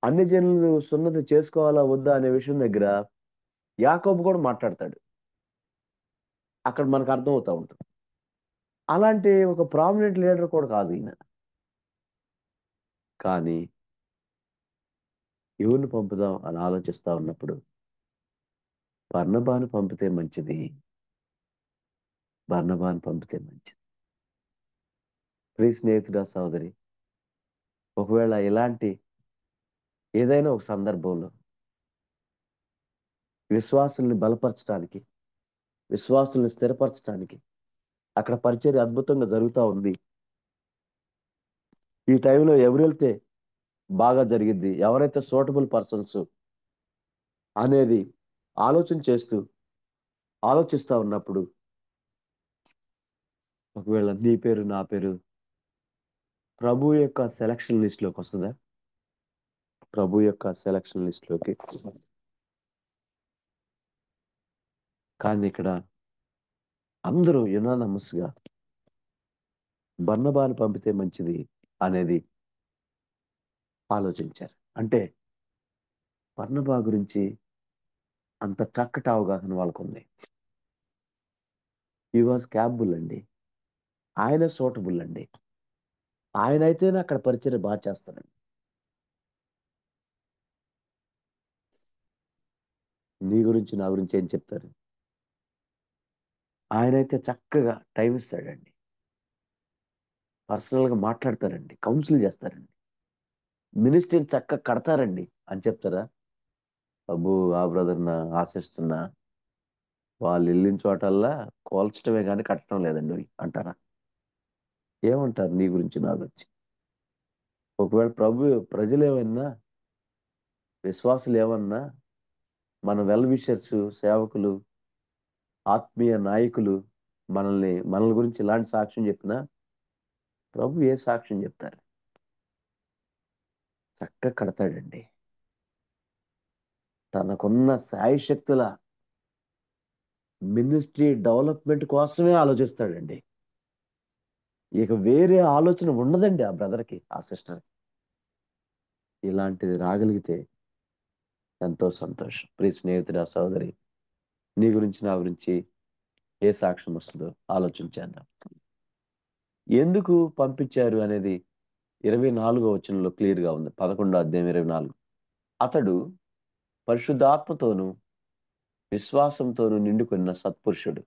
అన్ని జనులు సున్నతి చేసుకోవాలా వద్దా అనే విషయం దగ్గర యాకోబు కూడా మాట్లాడతాడు. అక్కడ మనకు అర్థమవుతా ఉంటుంది. అలాంటి ఒక ప్రామినెంట్ లీడర్ కూడా కాదు ఈయన. కానీ ఎవరిని పంపుదాం అని ఆలోచిస్తా ఉన్నప్పుడు బర్నబాను పంపితే మంచిది, బర్నబాను పంపితే మంచిది. ప్రియ స్నేహితుడా, సోదరి, ఒకవేళ ఇలాంటి ఏదైనా ఒక సందర్భంలో విశ్వాసుల్ని బలపరచడానికి, విశ్వాసుల్ని స్థిరపరచడానికి అక్కడ పరిచర్య అద్భుతంగా జరుగుతూ ఉంది. ఈ టైంలో ఎవరు వెళ్తే బాగా జరిగిద్ది, ఎవరైతే సూటబుల్ పర్సన్స్ అనేది ఆలోచిస్తా ఉన్నప్పుడు ఒకవేళ నీ పేరు నా పేరు ప్రభు యొక్క సెలక్షన్ లిస్ట్లోకి వస్తుందా? ప్రభు యొక్క సెలక్షన్ లిస్ట్లోకి. కానీ ఇక్కడ అందరూ యునానమస్గా బర్నబాను పంపితే మంచిది అనేది ఆలోచించారు. అంటే బర్నబా గురించి అంత చక్కటి అవగాహన వాళ్ళకుంది. హీ వాజ్ క్యాపబుల్ అండి, ఆయన సూటబుల్ అండి, ఆయన అయితేనే అక్కడ పరిచర్య బాగా చేస్తారండి. నీ గురించి నా గురించి ఏం చెప్తారు? ఆయనైతే చక్కగా టైం ఇస్తాడండి. పర్సనల్గా మాట్లాడతారండి, కౌన్సిల్ చేస్తారండి, మినిస్ట్రీని చక్కగా కడతారండి అని చెప్తారా? అబ్బో ఆ బ్రదర్ నా ఆశిస్తున్నా, వాళ్ళు వెళ్ళిన చోటల్లా కోల్చడమే కానీ కట్టడం లేదండి అంటారా? ఏమంటారు నీ గురించి నా గురించి? ఒకవేళ ప్రజలు ఏమన్నా, విశ్వాసులు ఏమన్నా, మన వెల్ విషర్స్, సేవకులు, ఆత్మీయ నాయకులు మనల్ని గురించి ఇలాంటి సాక్ష్యం చెప్పినా ప్రభు ఏ సాక్ష్యం చెప్తారు? చక్కగా కడతాడండి. తనకున్న శాయశక్తుల మినిస్ట్రీ డెవలప్మెంట్ కోసమే ఆలోచిస్తాడండి. ఇక వేరే ఆలోచన ఉండదండి ఆ బ్రదర్కి, ఆ సిస్టర్. ఇలాంటిది రాగలిగితే ఎంతో సంతోషం. ప్రియ స్నేహితుడా, సోదరి, నీ గురించి నా గురించి ఏ సాక్ష్యం వస్తుందో ఆలోచించేద్దాం. ఎందుకు పంపించారు అనేది 24వ వచనంలో క్లియర్ గా ఉంది. 11వ అధ్యాయం 24. అతడు పరిశుద్ధాత్మతోను విశ్వాసంతోను నిండుకున్న సత్పురుషుడు,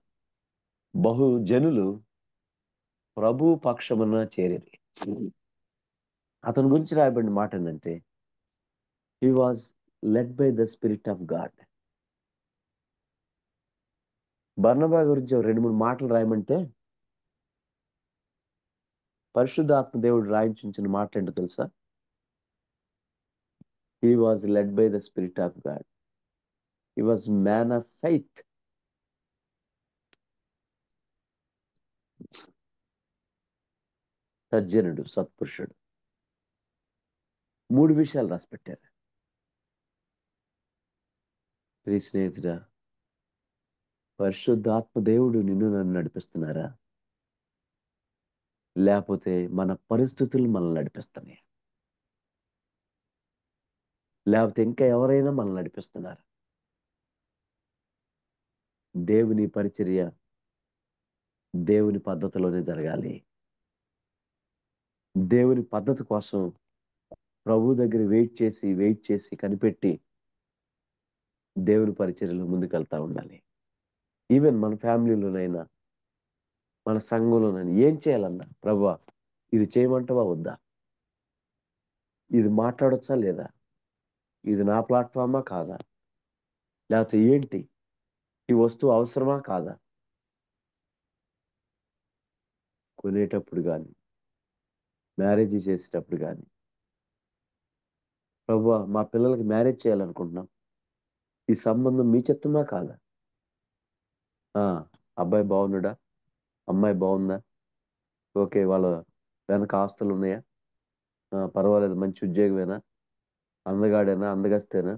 బహు జనులు ప్రభు పక్షమున చేరిరి. అతని గురించి రాయబడిన మాట ఏంటంటే, he was led by the spirit of God. బర్నబా గురించి 2-3 మాటలు రాయమంటే పరిశుద్ధాత్మ దేవుడు రాయించిన మాట ఏంటో తెలుసా? He was led by the spirit of God. He was man of faith. సజ్జనుడు, సత్పురుషుడు. 3 విషయాలు రాసి పెట్టారు. ప్రియ స్నేహితుడా, పరిశుద్ధాత్మ దేవుడు నిన్ను నన్ను నడిపిస్తున్నారా? లేకపోతే మన పరిస్థితులు మనల్ని నడిపిస్తున్నాయి? లేకపోతే ఇంకా ఎవరైనా మనల్ని నడిపిస్తున్నారు? దేవుని పరిచర్య దేవుని పద్ధతిలోనే జరగాలి. దేవుని పద్ధతి కోసం ప్రభు దగ్గర వెయిట్ చేసి కనిపెట్టి దేవుని పరిచర్యలో ముందుకెళ్తా ఉండాలి. ఈవెన్ మన ఫ్యామిలీలోనైనా, మన సంఘంలోనైనా ఏం చేయాలన్నా, ప్రభువా ఇది చేయమంటావా వద్దా? ఇది మాట్లాడొచ్చా లేదా? ఇది నా ప్లాట్ఫామా కాదా? లేకపోతే ఏంటి? ఈ వస్తువు అవసరమా కాదా? కొనేటప్పుడు కానీ, మ్యారేజ్ చేసేటప్పుడు కానీ, ప్రభువా మా పిల్లలకి మ్యారేజ్ చేయాలనుకుంటున్నాం, ఈ సంబంధం మీ చిత్తమా కాదా? అబ్బాయి బాగున్నాడా? అమ్మాయి బాగుందా? ఓకే, వాళ్ళ వెనక ఆస్తులు ఉన్నాయా? పర్వాలేదు, మంచి ఉద్యోగమేనా? అందగాడేనా? అందగస్తేనా?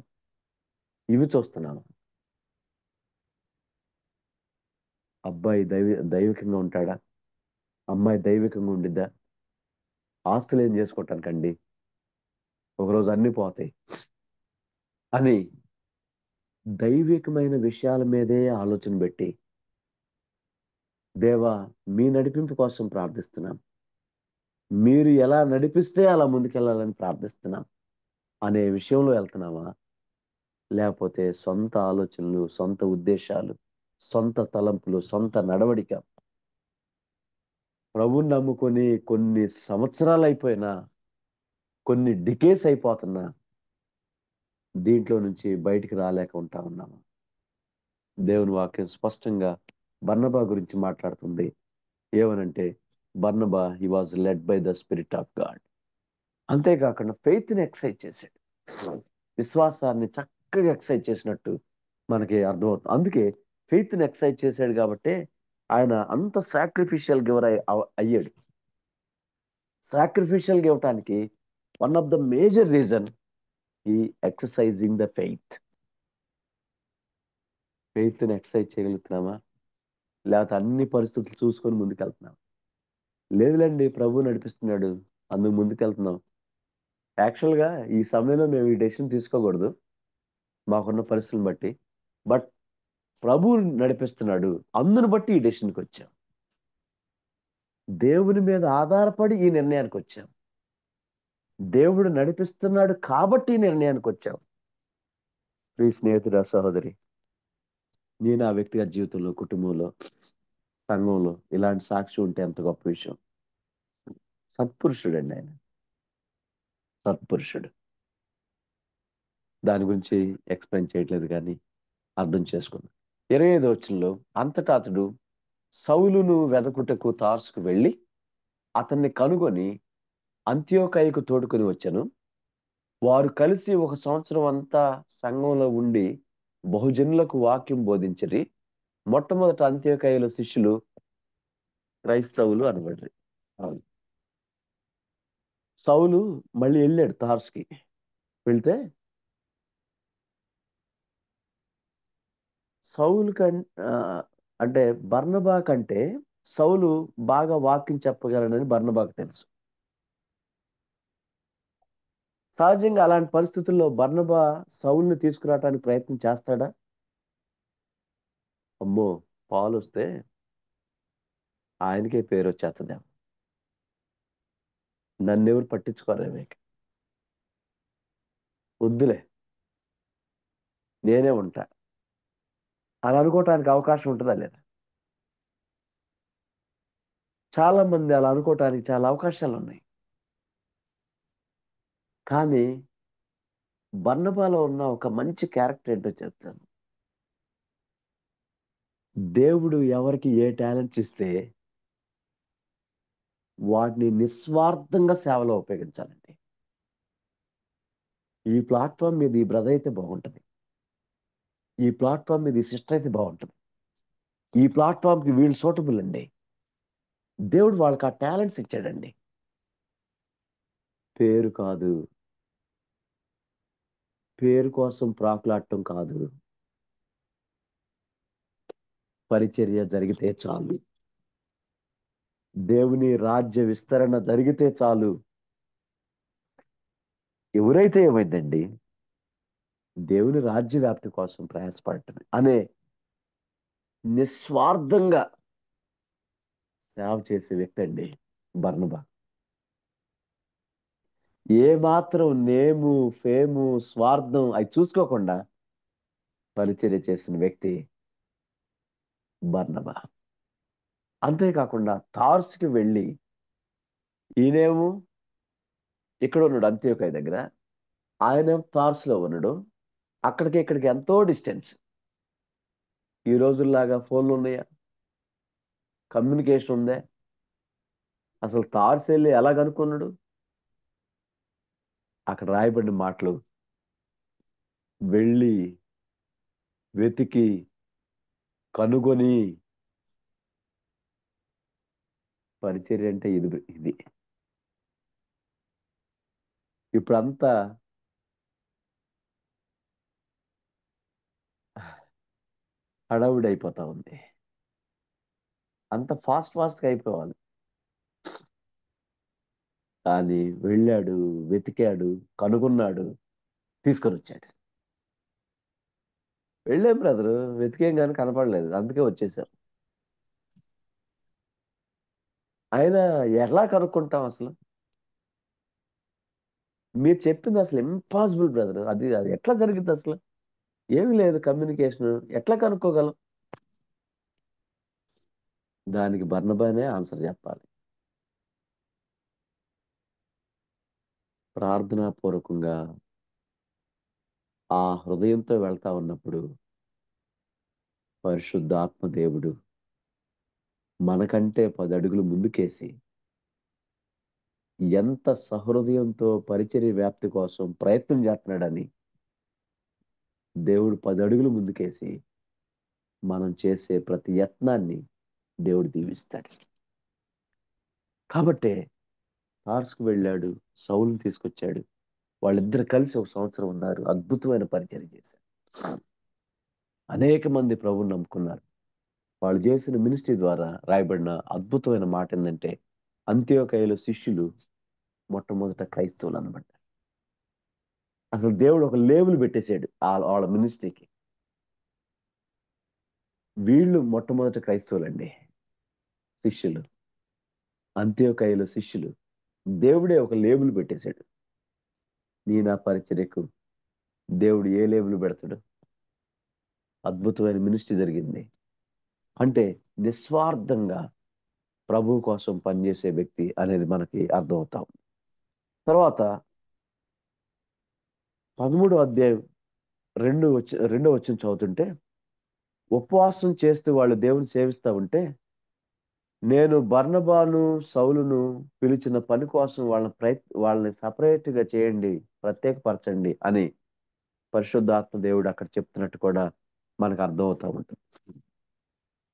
ఇవి చూస్తున్నాను. అబ్బాయి దైవికంగా ఉంటాడా? అమ్మాయి దైవికంగా ఉండిద్దా? ఆస్తులు ఏం చేసుకోవటానికండి, ఒకరోజు అన్ని పోతాయి అని దైవికమైన విషయాల మీదే ఆలోచన పెట్టి, దేవా మీ నడిపింపు కోసం ప్రార్థిస్తున్నాం, మీరు ఎలా నడిపిస్తే అలా ముందుకెళ్ళాలని ప్రార్థిస్తున్నాం అనే విషయంలో వెళ్తున్నామా? లేకపోతే సొంత ఆలోచనలు, సొంత ఉద్దేశాలు, సొంత తలంపులు, సొంత నడవడిక, ప్రభుని నమ్ముకొని కొన్ని సంవత్సరాలు అయిపోయినా, కొన్ని డికేస్ అయిపోతున్నా దీంట్లో నుంచి బయటికి రాలేక ఉంటా ఉన్నాము. దేవుని వాక్యం స్పష్టంగా బర్నబా గురించి మాట్లాడుతుంది. ఏమనంటే, బర్నబా he was led by the spirit of God. అంతేకాకుండా ఫెయిత్ని ఎక్సైజ్ చేశాడు. విశ్వాసాన్ని చక్కగా ఎక్సైజ్ చేసినట్టు మనకి అర్థమవుతుంది. అందుకే ఫెయిత్ని ఎక్సైజ్ చేశాడు కాబట్టి ఆయన అంత సాక్రిఫిషియల్ గివర్ అయ్యాడు. సాక్రిఫిషియల్ ఇవ్వటానికి one of the major reason ఈ ఎక్సర్సైజింగ్ ద ఫెయిత్. ఫెయిత్ని ఎక్సర్సైజ్ చేయగలుగుతున్నామా? లేకపోతే అన్ని పరిస్థితులు చూసుకొని ముందుకెళ్తున్నాం? లేదులేండి, ప్రభు నడిపిస్తున్నాడు అందుకు ముందుకెళ్తున్నాం. యాక్చువల్గా ఈ సమయంలో మేము ఈ డెసిషన్ తీసుకోకూడదు మాకున్న పరిస్థితులను బట్టి, బట్ ప్రభు నడిపిస్తున్నాడు అందును బట్టి ఈ డెసిషన్కి వచ్చాం. దేవుని మీద ఆధారపడి ఈ నిర్ణయానికి వచ్చాం. దేవుడు నడిపిస్తున్నాడు కాబట్టి ఈ నిర్ణయానికి వచ్చాం. ప్రియ స్నేహితుడా, సహోదరి, నేను ఆ వ్యక్తిగత జీవితంలో, కుటుంబంలో సంఘంలో ఇలాంటి సాక్షి ఉంటే ఎంత గొప్ప విషయం. సత్పురుషుడు అండి ఆయన, సత్పురుషుడు. దాని గురించి ఎక్స్ప్లెయిన్ చేయట్లేదు కానీ అర్థం చేసుకున్నాం. 25వ వచనంలో, అంతటా అతడు సౌలును వెదకుటకు తార్సుకు వెళ్ళి అతన్ని కనుగొని అంత్యోకయకు తోడుకొని వచ్చాను. వారు కలిసి 1 సంవత్సరం అంతా సంఘంలో ఉండి బహుజనులకు వాక్యం బోధించిరి. మొట్టమొదట అంత్యోకయలో శిష్యులు క్రైస్తవులు అనబడ్రి. అవును. సౌలు మళ్ళీ వెళ్ళాడు తార్సుకి. వెళ్తే సౌలు అంటే బర్నబా కంటే సౌలు బాగా వాక్యం చెప్పగలడని బర్నబాకు తెలుసు. సహజంగా అలాంటి పరిస్థితుల్లో బర్నబా సౌలుని తీసుకురావడానికి ప్రయత్నం చేస్తాడా? అమ్మో, పాలు వస్తే ఆయనకే పేరు వచ్చేస్తుందేమో, నన్నెవరు పట్టించుకోరే, వద్దులే నేనే ఉంటా అలా అనుకోవటానికి అవకాశం ఉంటుందా లేదా? చాలా మంది అలా అనుకోవటానికి చాలా అవకాశాలు ఉన్నాయి. కానీ బర్నబాలో ఉన్న ఒక మంచి క్యారెక్టర్ ఏంటో చెప్తాను. దేవుడు ఎవరికి ఏ టాలెంట్స్ ఇస్తే వాటిని నిస్వార్థంగా సేవలో ఉపయోగించాలండి. ఈ ప్లాట్ఫామ్ మీద ఈ బ్రదర్ అయితే బాగుంటుంది, ఈ ప్లాట్ఫామ్ మీద ఈ సిస్టర్ అయితే బాగుంటుంది, ఈ ప్లాట్ఫామ్కి వీళ్ళు సూటబుల్ అండి. దేవుడు వాళ్ళకి ఆ టాలెంట్స్ ఇచ్చాడండి. పేరు కాదు, పేరు కోసం ప్రాకులాడటం కాదు, పరిచర్య జరిగితే చాలు, దేవుని రాజ్య విస్తరణ జరిగితే చాలు. ఎవరైతే ఏమైందండి, దేవుని రాజ్య వ్యాప్తి కోసం ప్రయాసపడటం అనే నిస్వార్థంగా సేవ చేసే వ్యక్తి అండి బర్నబా. ఏ మాత్రం నేము, ఫేము, స్వార్థం అవి చూసుకోకుండా పరిచర్య చేసిన వ్యక్తి బర్నబా. అంతేకాకుండా తార్సుకి వెళ్ళి, ఈయనేమో ఇక్కడ ఉన్నాడు అంత్యోకయ దగ్గర, ఆయన తార్సులో ఉన్నాడు. అక్కడికి ఇక్కడికి ఎంతో డిస్టెన్స్. ఈ రోజుల్లాగా ఫోన్లు ఉన్నాయా, కమ్యూనికేషన్ ఉందా? అసలు తార్సు వెళ్ళి ఎలా కనుక్కున్నాడు? అక్కడ రాయబడిన మాటలు, వెళ్ళి వెతికి కనుగొని. పరిచర్య అంటే ఇది. ఇప్పుడంతా హడావుడి అయిపోతా ఉంది, అంత ఫాస్ట్గా అయిపోవాలి. కానీ వెళ్ళాడు, వెతికాడు, కనుగొన్నాడు, తీసుకొని వచ్చాడు. వెళ్ళాం బ్రదరు, వెతికేం కానీ కనపడలేదు, అందుకే వచ్చేసాం. ఆయన ఎలా కనుక్కుంటాం అసలు? మీరు చెప్పింది అసలు ఇంపాసిబుల్ బ్రదర్. అది అది ఎట్లా జరిగింది అసలు? ఏమీ లేదు కమ్యూనికేషన్, ఎట్లా కనుక్కోగలం? దానికి బర్నబానే ఆన్సర్ చెప్పాలి. ప్రార్థనాపూర్వకంగా ఆ హృదయంతో వెళ్తా ఉన్నప్పుడు పరిశుద్ధాత్మ దేవుడు మనకంటే 10 అడుగులు ముందుకేసి ఎంత సహృదయంతో పరిచర్య వ్యాప్తి కోసం ప్రయత్నం చేస్తున్నాడని దేవుడు 10 అడుగులు ముందుకేసి మనం చేసే ప్రతి యత్నాన్ని దేవుడు దీవిస్తాడు. కాబట్టే తార్సుకు వెళ్ళాడు, సౌలుని తీసుకొచ్చాడు. వాళ్ళిద్దరు కలిసి 1 సంవత్సరం ఉన్నారు, అద్భుతమైన పరిచర్య చేశారు. అనేక మంది ప్రభువుని నమ్ముకున్నారు. వాళ్ళు చేసిన మినిస్ట్రీ ద్వారా రాయబడిన అద్భుతమైన మాట ఏంటంటే, అంత్యోకయలో శిష్యులు మొట్టమొదట క్రైస్తవులు అనమాట. అసలు దేవుడు ఒక లేబుల్ పెట్టేశాడు వాళ్ళ మినిస్ట్రీకి. వీళ్ళు మొట్టమొదట క్రైస్తవులండి, శిష్యులు, అంత్యోకయలో శిష్యులు. దేవుడే ఒక లేబుల్ పెట్టేశాడు. నా పరిచర్యకు దేవుడు ఏ లేబుల్ పెడతాడు? అద్భుతమైన మినిస్ట్రీ జరిగింది, అంటే నిస్వార్థంగా ప్రభు కోసం పనిచేసే వ్యక్తి అనేది మనకి అర్థమవుతాం. తర్వాత 13వ అధ్యాయం రెండో వచనం చదువుతుంటే, ఉపవాసం చేస్తూ వాళ్ళు దేవుని సేవిస్తా ఉంటే, నేను బర్నబాను సౌలును పిలిచిన పని కోసం వాళ్ళని సపరేట్గా చేయండి, ప్రత్యేకపరచండి అని పరిశుద్ధాత్మ దేవుడు అక్కడ చెప్తున్నట్టు కూడా మనకు అర్థమవుతా ఉంటుంది.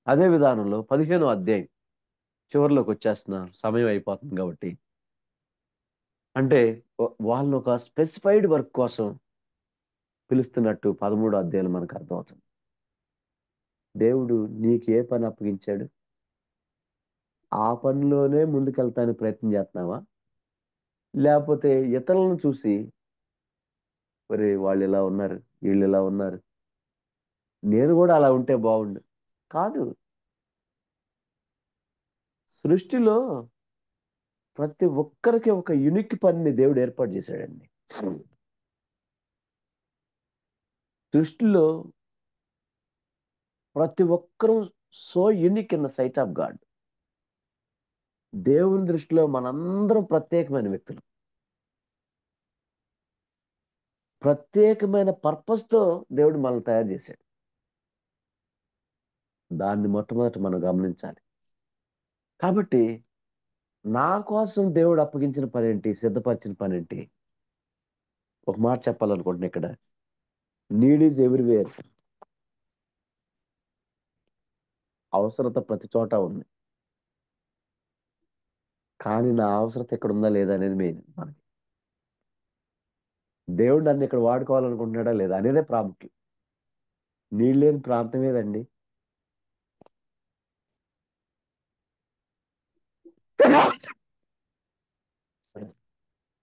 అదే విధానంలో 15వ అధ్యాయం చివరిలోకి వచ్చేస్తున్నాం, సమయం అయిపోతుంది కాబట్టి. అంటే వాళ్ళని ఒక స్పెసిఫైడ్ వర్క్ కోసం పిలుస్తున్నట్టు 13వ అధ్యాయం మనకు అర్థమవుతుంది. దేవుడు నీకు ఏ పని అప్పగించాడు, ఆ పనిలోనే ముందుకెళ్తానికి ప్రయత్నం చేస్తున్నావా, లేకపోతే ఇతరులను చూసి మరి వాళ్ళు ఇలా ఉన్నారు, వీళ్ళు ఇలా ఉన్నారు, నేను కూడా అలా ఉంటే బాగుండు? కాదు. సృష్టిలో ప్రతి ఒక్కరికి ఒక యునిక్ పనిని దేవుడు ఏర్పాటు చేశాడండి. సృష్టిలో ప్రతి ఒక్కరూ so unique in the sight of God. దేవుని దృష్టిలో మనందరం ప్రత్యేకమైన వ్యక్తులు, ప్రత్యేకమైన పర్పస్తో దేవుడు మనల్ని తయారు చేశాడు. దాన్ని మొట్టమొదట మనం గమనించాలి. కాబట్టి నా కోసం దేవుడు అప్పగించిన పని ఏంటి, సిద్ధపరిచిన పని ఏంటి? ఒక మాట చెప్పాలనుకుంటున్నా ఇక్కడ. Need is everywhere. అవసరత ప్రతి చోట ఉంది, కానీ నా అవసరత ఇక్కడ ఉందా లేదా అనేది మెయిన్. మనకి దేవుడు నన్ను ఇక్కడ వాడుకోవాలనుకుంటున్నాడా లేదా అనేదే ప్రాముఖ్యం. నీళ్ళు లేని ప్రాంతం ఏదండి?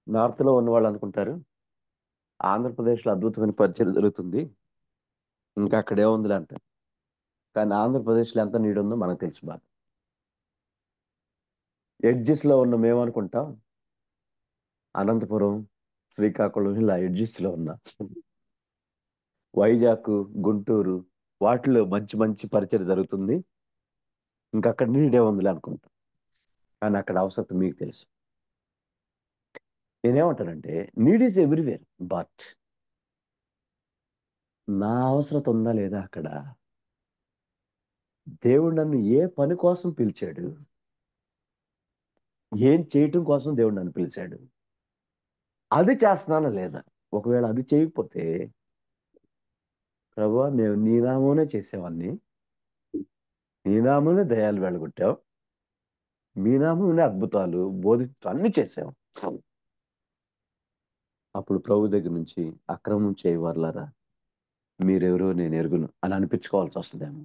నార్త్ లో ఉన్న వాళ్ళు అనుకుంటారు ఆంధ్రప్రదేశ్లో అద్భుతమైన పరిచయం జరుగుతుంది, ఇంకా అక్కడ ఏముందిలే అంటారు. కానీ ఆంధ్రప్రదేశ్లో ఎంత నీడు ఉందో మనకు తెలుసు బాగా. ఎడ్జెస్ లో ఉన్న మేమనుకుంటాం అనంతపురం, శ్రీకాకుళం ఇలా ఎడ్జెస్ లో ఉన్న వైజాగ్, గుంటూరు వాటిలో మంచి మంచి పరిచయం జరుగుతుంది, ఇంకా అక్కడ నీడే ఉందిలే అనుకుంటాం. కానీ అక్కడ అవసరం మీకు తెలుసు. నేనేమంటానంటే నీడ్ ఈజ్ ఎవ్రీవేర్, బట్ నా అవసరత ఉందా లేదా అక్కడ? దేవుడు నన్ను ఏ పని కోసం పిలిచాడు, ఏం చేయటం కోసం దేవుడు నన్ను పిలిచాడు, అది చేస్తున్నానా లేదా? ఒకవేళ అది చేయకపోతే, ప్రభువా మేము నీ నామమునే చేసేవాడిని, నీ నామమునే దయాలు వెళ్ళగొట్టావు, మీ నామమునే అద్భుతాలు అన్ని చేసాం, అప్పుడు ప్రభు దగ్గర నుంచి అక్రమం చేయవర్లారా మీరెవరో నేను ఎరుగును అని అనిపించుకోవాల్సి వస్తుందేమో.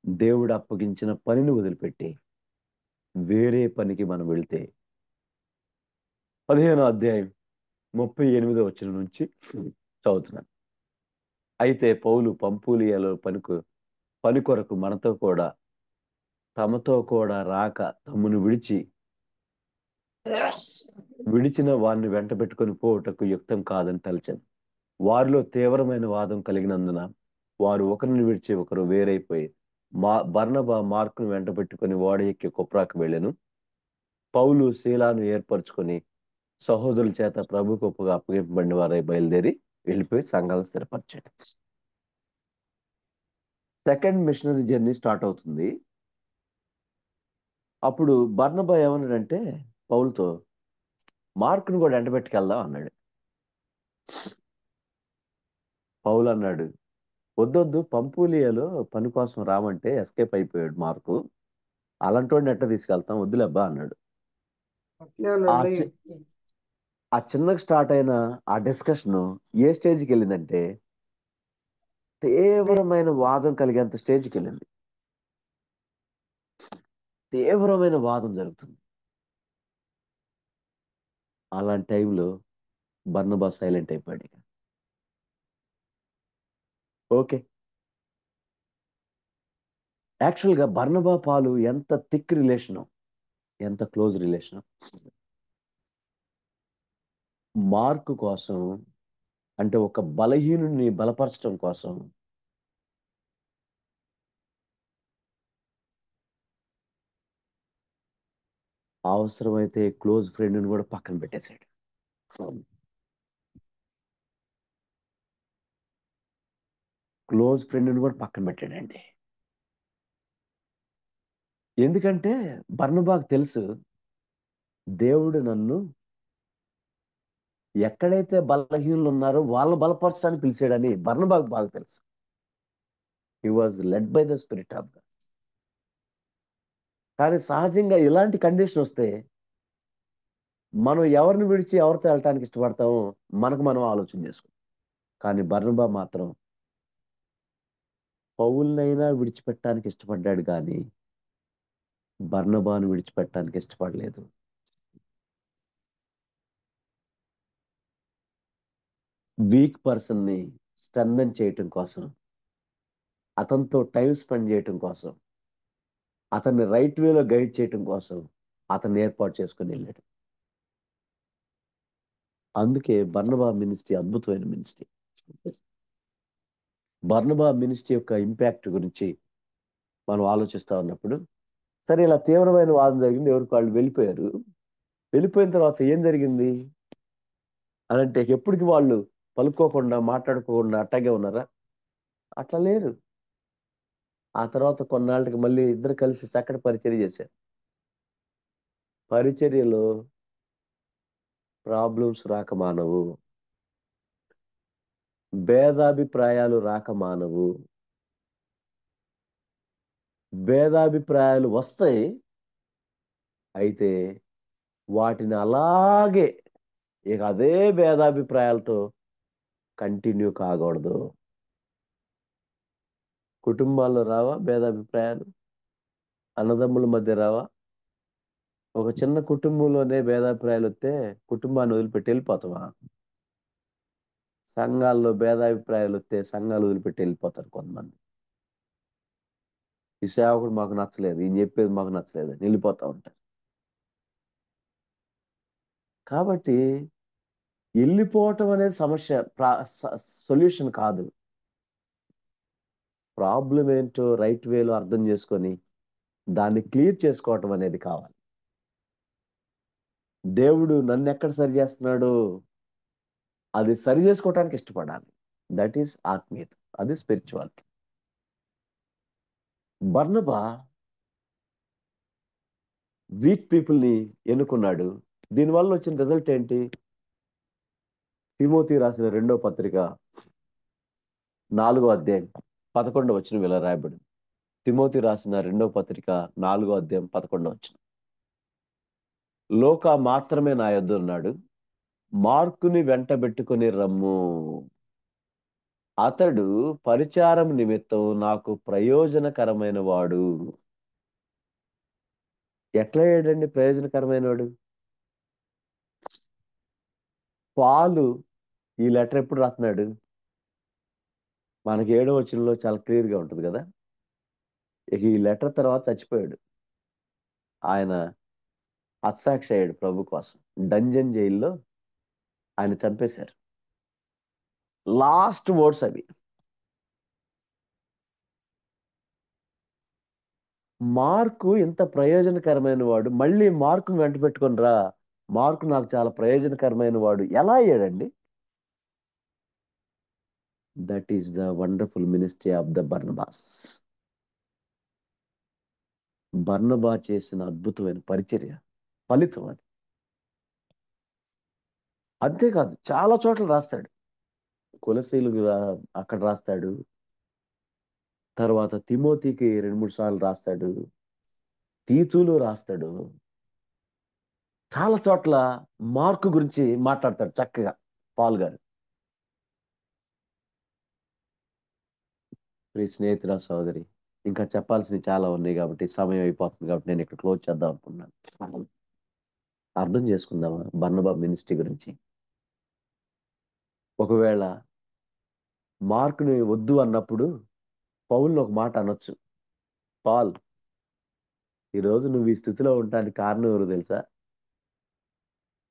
దేవుడు అప్పగించిన పనిని వదిలిపెట్టి వేరే పనికి మనం వెళ్తే 15వ అధ్యాయం 38వ వచనం నుంచి చదువుతున్నాను. అయితే పౌలు పంఫూలియాలో పని కొరకు తమతో కూడా రాక తమ్మును విడిచిన వారిని వెంట పెట్టుకొని పోవుటకు యుక్తం కాదని తలచాను. వారిలో తీవ్రమైన వాదం కలిగినందున వారు ఒకరిని విడిచి ఒకరు వేరైపోయి బర్నబా మార్కును వెంట పెట్టుకుని ఓడ ఎక్కి కుప్రాకు వెళ్ళాను. పౌలు శీలాను ఏర్పరచుకొని సహోదరుల చేత ప్రభు గొప్పగా అప్పగింపబడిన వారై బయలుదేరి వెళ్ళిపోయి సంఘాలను స్థిరపరిచాడు. సెకండ్ మిషనరీ జర్నీ స్టార్ట్ అవుతుంది. అప్పుడు బర్నబా ఏమన్నాడంటే పౌలుతో, మార్కును కూడా ఎండబెట్టుకెళ్దాం అన్నాడు. పౌలు అన్నాడు, వద్దొద్దు, పంపూలియాలో పని కోసం రామంటే ఎస్కేప్ అయిపోయాడు మార్కు, అలాంటి వాడిని ఎట్ట తీసుకెళ్తాం, వద్దులేబ్బా అన్నాడు. ఆ చిన్నగా స్టార్ట్ అయిన ఆ డిస్కషన్ ఏ స్టేజ్కి వెళ్ళిందంటే తీవ్రమైన వాదం కలిగేంత స్టేజ్కి వెళ్ళింది. తీవ్రమైన వాదం జరుగుతుంది. అలాంటి టైంలో బర్నబా సైలెంట్ అయిపోయాడు. ఓకే, యాక్చువల్గా బర్నబా పాలు ఎంత థిక్ రిలేషను, ఎంత క్లోజ్ రిలేషను. మార్కు కోసం, అంటే ఒక బలహీనుని బలపరచడం కోసం అవసరమైతే క్లోజ్ ఫ్రెండ్ని కూడా పక్కన పెట్టేశాడు. క్లోజ్ ఫ్రెండ్ని కూడా పక్కన పెట్టాడండి. ఎందుకంటే బర్నబాకు తెలుసు, దేవుడు నన్ను ఎక్కడైతే బలహీనులు ఉన్నారో వాళ్ళ బలపరచడానికి పిలిచాడని బర్నబాకు బాగా తెలుసు. He was led by the spirit of God. కానీ సహజంగా ఇలాంటి కండిషన్ వస్తే మనం ఎవరిని విడిచి ఎవరితో వెళ్ళటానికి ఇష్టపడతామో మనకు మనం ఆలోచన చేసుకుంటాం. కానీ బర్నబా మాత్రం పౌలునైనా విడిచిపెట్టడానికి ఇష్టపడ్డాడు, కానీ బర్నబాను విడిచిపెట్టడానికి ఇష్టపడలేదు. వీక్ పర్సన్ని స్ట్రెంథెన్ చేయటం కోసం, అతనితో టైం స్పెండ్ చేయటం కోసం, అతన్ని రైట్ వేలో గైడ్ చేయటం కోసం అతన్ని ఏర్పాటు చేసుకుని వెళ్ళాడు. అందుకే బర్నబా మినిస్ట్రీ అద్భుతమైన మినిస్ట్రీ. బర్నబా మినిస్ట్రీ యొక్క ఇంపాక్ట్ గురించి మనం ఆలోచిస్తా ఉన్నప్పుడు, సరే ఇలా తీవ్రమైన వాదన జరిగింది, ఎవరికి వాళ్ళు వెళ్ళిపోయారు. వెళ్ళిపోయిన తర్వాత ఏం జరిగింది అని అంటే, ఎప్పటికి వాళ్ళు పలుకోకుండా మాట్లాడుకోకుండా అట్టాగే ఉన్నారా? అట్లా లేరు. ఆ తర్వాత కొన్నాళ్ళకి మళ్ళీ ఇద్దరు కలిసి చక్కటి పరిచర్య చేశారు. పరిచర్యలో ప్రాబ్లమ్స్ రాక మానవు, భేదాభిప్రాయాలు రాక మానవు. భేదాభిప్రాయాలు వస్తాయి, అయితే వాటిని అలాగే ఇక అదే భేదాభిప్రాయాలతో కంటిన్యూ కాకూడదు. కుటుంబాల్లో రావా భేదాభిప్రాయాలు? అన్నదమ్ముల మధ్య రావా? ఒక చిన్న కుటుంబంలోనే భేదాభిప్రాయాలు వస్తే కుటుంబాన్ని వదిలిపెట్టి వెళ్ళిపోతావా? సంఘాల్లో భేదాభిప్రాయాలు వస్తే సంఘాలు వదిలిపెట్టి వెళ్ళిపోతారు కొంతమంది. ఈ సేవకుడు మాకు నచ్చలేదు, ఈయన చెప్పేది మాకు నచ్చలేదు అని వెళ్ళిపోతా ఉంటారు. కాబట్టి వెళ్ళిపోవటం అనేది సమస్య, సొల్యూషన్ కాదు. ప్రాబ్లం ఏంటో రైట్ వేలో అర్థం చేసుకొని దాన్ని క్లియర్ చేసుకోవటం అనేది కావాలి. దేవుడు నన్ను ఎక్కడ సరి చేస్తున్నాడో అది సరి చేసుకోవటానికి ఇష్టపడాలి. దట్ ఈస్ ఆత్మీయత, అది స్పిరిచువాలిటీ. బర్నబా వీక్ పీపుల్ని ఎన్నుకున్నాడు. దీనివల్ల వచ్చిన రిజల్ట్ ఏంటి? తిమోతి రాసిన 2వ పత్రిక 4వ అధ్యాయం 11వ వచనం ఇలా రాయబడింది. తిమోతి రాసిన 2వ పత్రిక 4వ అధ్యాయం 11వ వచనం. లోక మాత్రమే నా యొద్ద ఉన్నాడు, మార్కుని వెంటబెట్టుకొని రమ్ము. అతడు పరిచారం నిమిత్తం నాకు ప్రయోజనకరమైన వాడు. ఎట్లా అయ్యాడండి ప్రయోజనకరమైన వాడు? పాలు ఈ లెటర్ ఎప్పుడు రాస్తున్నాడు? మనకి 7వ వచనంలో చాలా క్లియర్గా ఉంటుంది కదా. ఇక ఈ లెటర్ తర్వాత చచ్చిపోయాడు. ఆయన హత్సాక్షి అయ్యాడు ప్రభు కోసం. డంజన్ జైల్లో ఆయన చంపేశారు. లాస్ట్ వర్డ్స్ అవి. మార్కు ఇంత ప్రయోజనకరమైన వాడు, మళ్ళీ మార్కును వెంట పెట్టుకొని రా, మార్కు నాకు చాలా ప్రయోజనకరమైన వాడు ఎలా అయ్యాడండి? That is the wonderful ministry of the Barnabas. బర్నబా చేసిన అద్భుతమైన పరిచర్య ఫలితం అది. అంతేకాదు చాలా చోట్ల రాస్తాడు. కొలసీలకు అక్కడ రాస్తాడు, తర్వాత తిమోతికి 2-3 సార్లు రాస్తాడు, తీతులు రాస్తాడు. చాలా చోట్ల మార్కు గురించి మాట్లాడతాడు చక్కగా పాల్ గారు. ప్రియ స్నేహితురా సోదరి, ఇంకా చెప్పాల్సినవి చాలా ఉన్నాయి కాబట్టి సమయం అయిపోతుంది కాబట్టి నేను ఇక్కడ క్లోజ్ చేద్దాం అనుకున్నాను. అర్థం చేసుకుందామా బర్నబా మినిస్ట్రీ గురించి? ఒకవేళ మార్కుని వద్దు అన్నప్పుడు పౌల్ని ఒక మాట అనొచ్చు, పాల్, ఈరోజు నువ్వు ఈ స్థితిలో ఉండడానికి కారణం ఎవరు తెలుసా?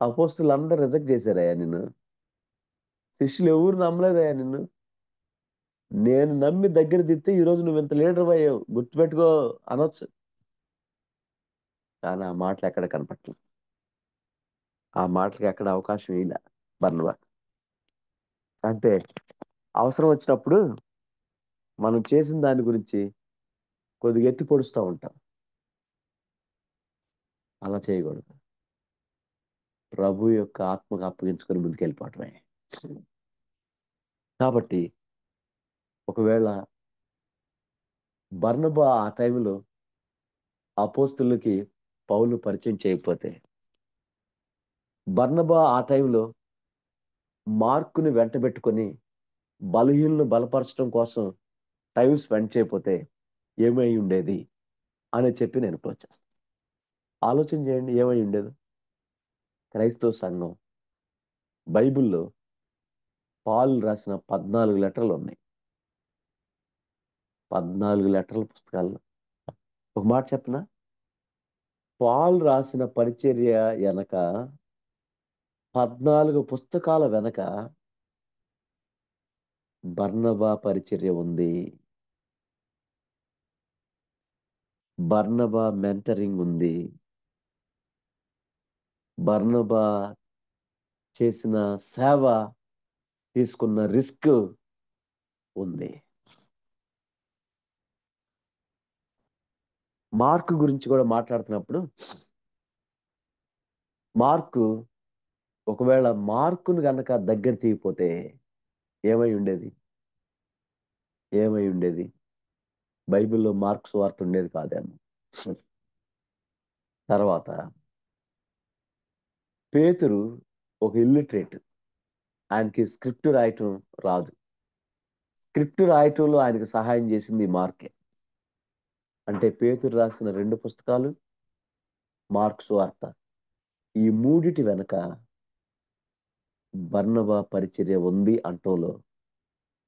అపోస్తులు అందరూ రిజెక్ట్ చేశారయ్యా నిన్ను, శిష్యులు ఎవరు నమ్మలేదయ్యా నిన్ను, నేను నమ్మి దగ్గర దిస్తే ఈరోజు నువ్వు ఇంత లీడర్ అయ్యావు, గుర్తుపెట్టుకో అనొచ్చు. కానీ ఆ మాటలు ఎక్కడ కనపట్లేదు. ఆ మాటలకి ఎక్కడ అవకాశం ఇలా బర్నబా. అంటే అవసరం వచ్చినప్పుడు మనం చేసిన దాని గురించి కొద్దిగా ఎత్తి పొడుస్తూ ఉంటాం. అలా చేయకూడదు. ప్రభు యొక్క ఆత్మకు అప్పగించుకొని ముందుకెళ్ళిపోవటమే. కాబట్టి ఒకవేళ బర్నబా ఆ టైంలో అపోస్తులకి పౌలు పరిచయం చేయకపోతే, బర్నబా ఆ టైంలో మార్కుని వెంటబెట్టుకొని బలహీనను బలపరచడం కోసం టైం స్పెండ్ చేయకపోతే ఏమై ఉండేది అని చెప్పి నేను క్లోజ్ చేస్తాను. ఆలోచన చేయండి, ఏమై ఉండేది. క్రైస్తవ సంఘం బైబిల్లో పాల్ రాసిన 14 లెటర్లు ఉన్నాయి. 14 లెటర్ల పుస్తకాల్లో ఒక మాట చెప్పనా, పాల్ రాసిన పరిచర్య వెనక 14 పుస్తకాల వెనక బర్నబా పరిచర్య ఉంది. బర్నబా మెంటరింగ్ ఉంది. బర్నబా చేసిన సేవ, తీసుకున్న రిస్క్ ఉంది. మార్కు గురించి కూడా మాట్లాడుతున్నప్పుడు, మార్కు ఒకవేళ మార్కును గనక దగ్గర తీయపోతే ఏమై ఉండేది? ఏమై ఉండేది? బైబిల్లో మార్కు సువార్త ఉండేది కాదేమో. తర్వాత పేతురు ఒక ఇల్లిటరేట్, ఆయనకి స్క్రిప్ట్ రాయటం రాదు. స్క్రిప్ట్ రాయటంలో ఆయనకు సహాయం చేసింది మార్కే. అంటే పేతురు రాసిన 2 పుస్తకాలు, మార్కు సువార్త, ఈ మూడిటి వెనక బర్నబా పరిచర్య ఉంది అంటంలో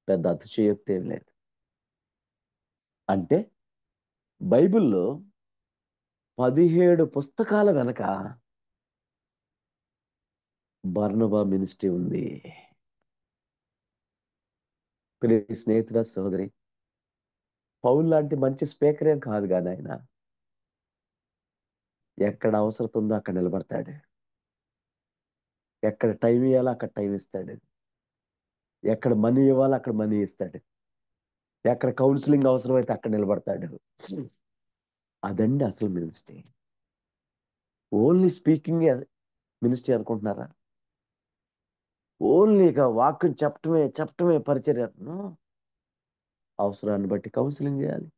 పెద్ద అతిశయోక్తి ఏం లేదు. అంటే బైబిల్లో 17 పుస్తకాల వెనక బర్నబా మినిస్ట్రీ ఉంది. ప్రియ స్నేహితుడ, సోదరి, పౌలు లాంటి మంచి స్పీకర్ ఏం కాదు కానీ ఆయన ఎక్కడ అవసరం ఉందో అక్కడ నిలబడతాడు. ఎక్కడ టైం ఇవ్వాలో అక్కడ టైం ఇస్తాడు. ఎక్కడ మనీ ఇవ్వాలో అక్కడ మనీ ఇస్తాడు. ఎక్కడ కౌన్సిలింగ్ అవసరమైతే అక్కడ నిలబడతాడు. అదండి అసలు మినిస్ట్రీ. ఓన్లీ స్పీకింగ్ మినిస్ట్రీ అనుకుంటున్నారా? ఓన్లీ ఇక వాక్యం చెప్పటమే పరిచర్య. అవసరాన్ని బట్టి కౌన్సిలింగ్ చేయాలి,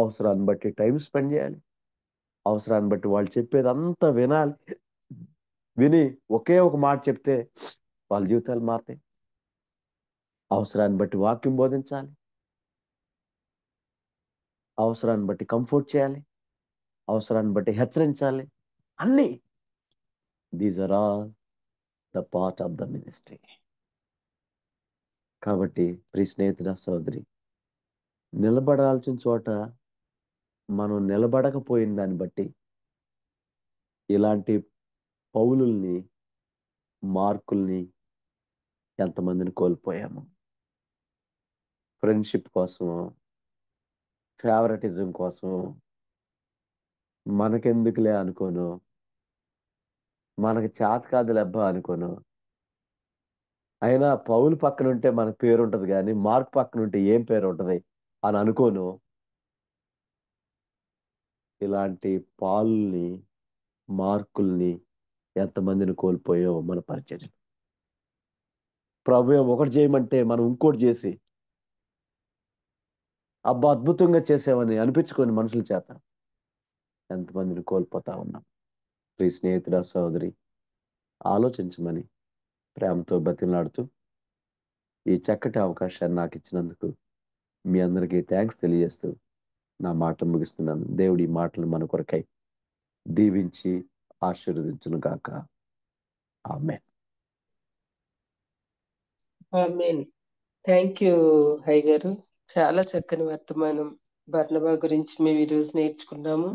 అవసరాన్ని బట్టి టైం స్పెండ్ చేయాలి, అవసరాన్ని బట్టి వాళ్ళు చెప్పేది అంతా వినాలి. విని ఒకే ఒక మాట చెప్తే వాళ్ళ జీవితాలు మారుతాయి. అవసరాన్ని బట్టి వాక్యం బోధించాలి, అవసరాన్ని బట్టి కంఫర్ట్ చేయాలి, అవసరాన్ని బట్టి హెచ్చరించాలి. అన్నీ these are all the part of the ministry. కాబట్టి ప్రియ స్నేహితుడ, సోదరి, నిలబడాల్సిన చోట మనం నిలబడకపోయిన దాన్ని బట్టి ఇలాంటి పౌలుల్ని, మార్కుల్ని ఎంతమందిని కోల్పోయాము. ఫ్రెండ్షిప్ కోసము, ఫేవరెటిజం కోసం, మనకెందుకులే అనుకోను, మనకి చేత కాదు లెబ్బ అనుకోను. అయినా పౌలు పక్కన ఉంటే మనకు పేరు ఉంటది కానీ మార్క్ పక్కన ఉంటే ఏం పేరు ఉంటది అని అనుకోను. ఇలాంటి పాల్ని, మార్కుల్ని ఎంతమందిని కోల్పోయో మన పరిచర్య. ప్రభు ఒకటి చేయమంటే మనం ఇంకోటి చేసి అబ్బా అద్భుతంగా చేసామని అనిపించుకొని మనుషుల చేత ఎంతమందిని కోల్పోతా ఉన్నాం. ప్రియ స్నేహితుడ, సహోదరి, ఆలోచించమని ప్రేమతో బతిలాడుతూ ఈ చక్కటి అవకాశాన్ని నాకు ఇచ్చినందుకు మీ అందరికీ థ్యాంక్స్ తెలియజేస్తూ నా మాట ముగిస్తున్నాను. దేవుడి మాటలు మన కొరకై దీవించి ఆశీర్వదించును గాక. ఆమేన్. ఆమేన్. థ్యాంక్ యూ హై గారు. చాలా చక్కని వర్తమానం బర్నబా గురించి మేము ఈరోజు నేర్చుకున్నాము.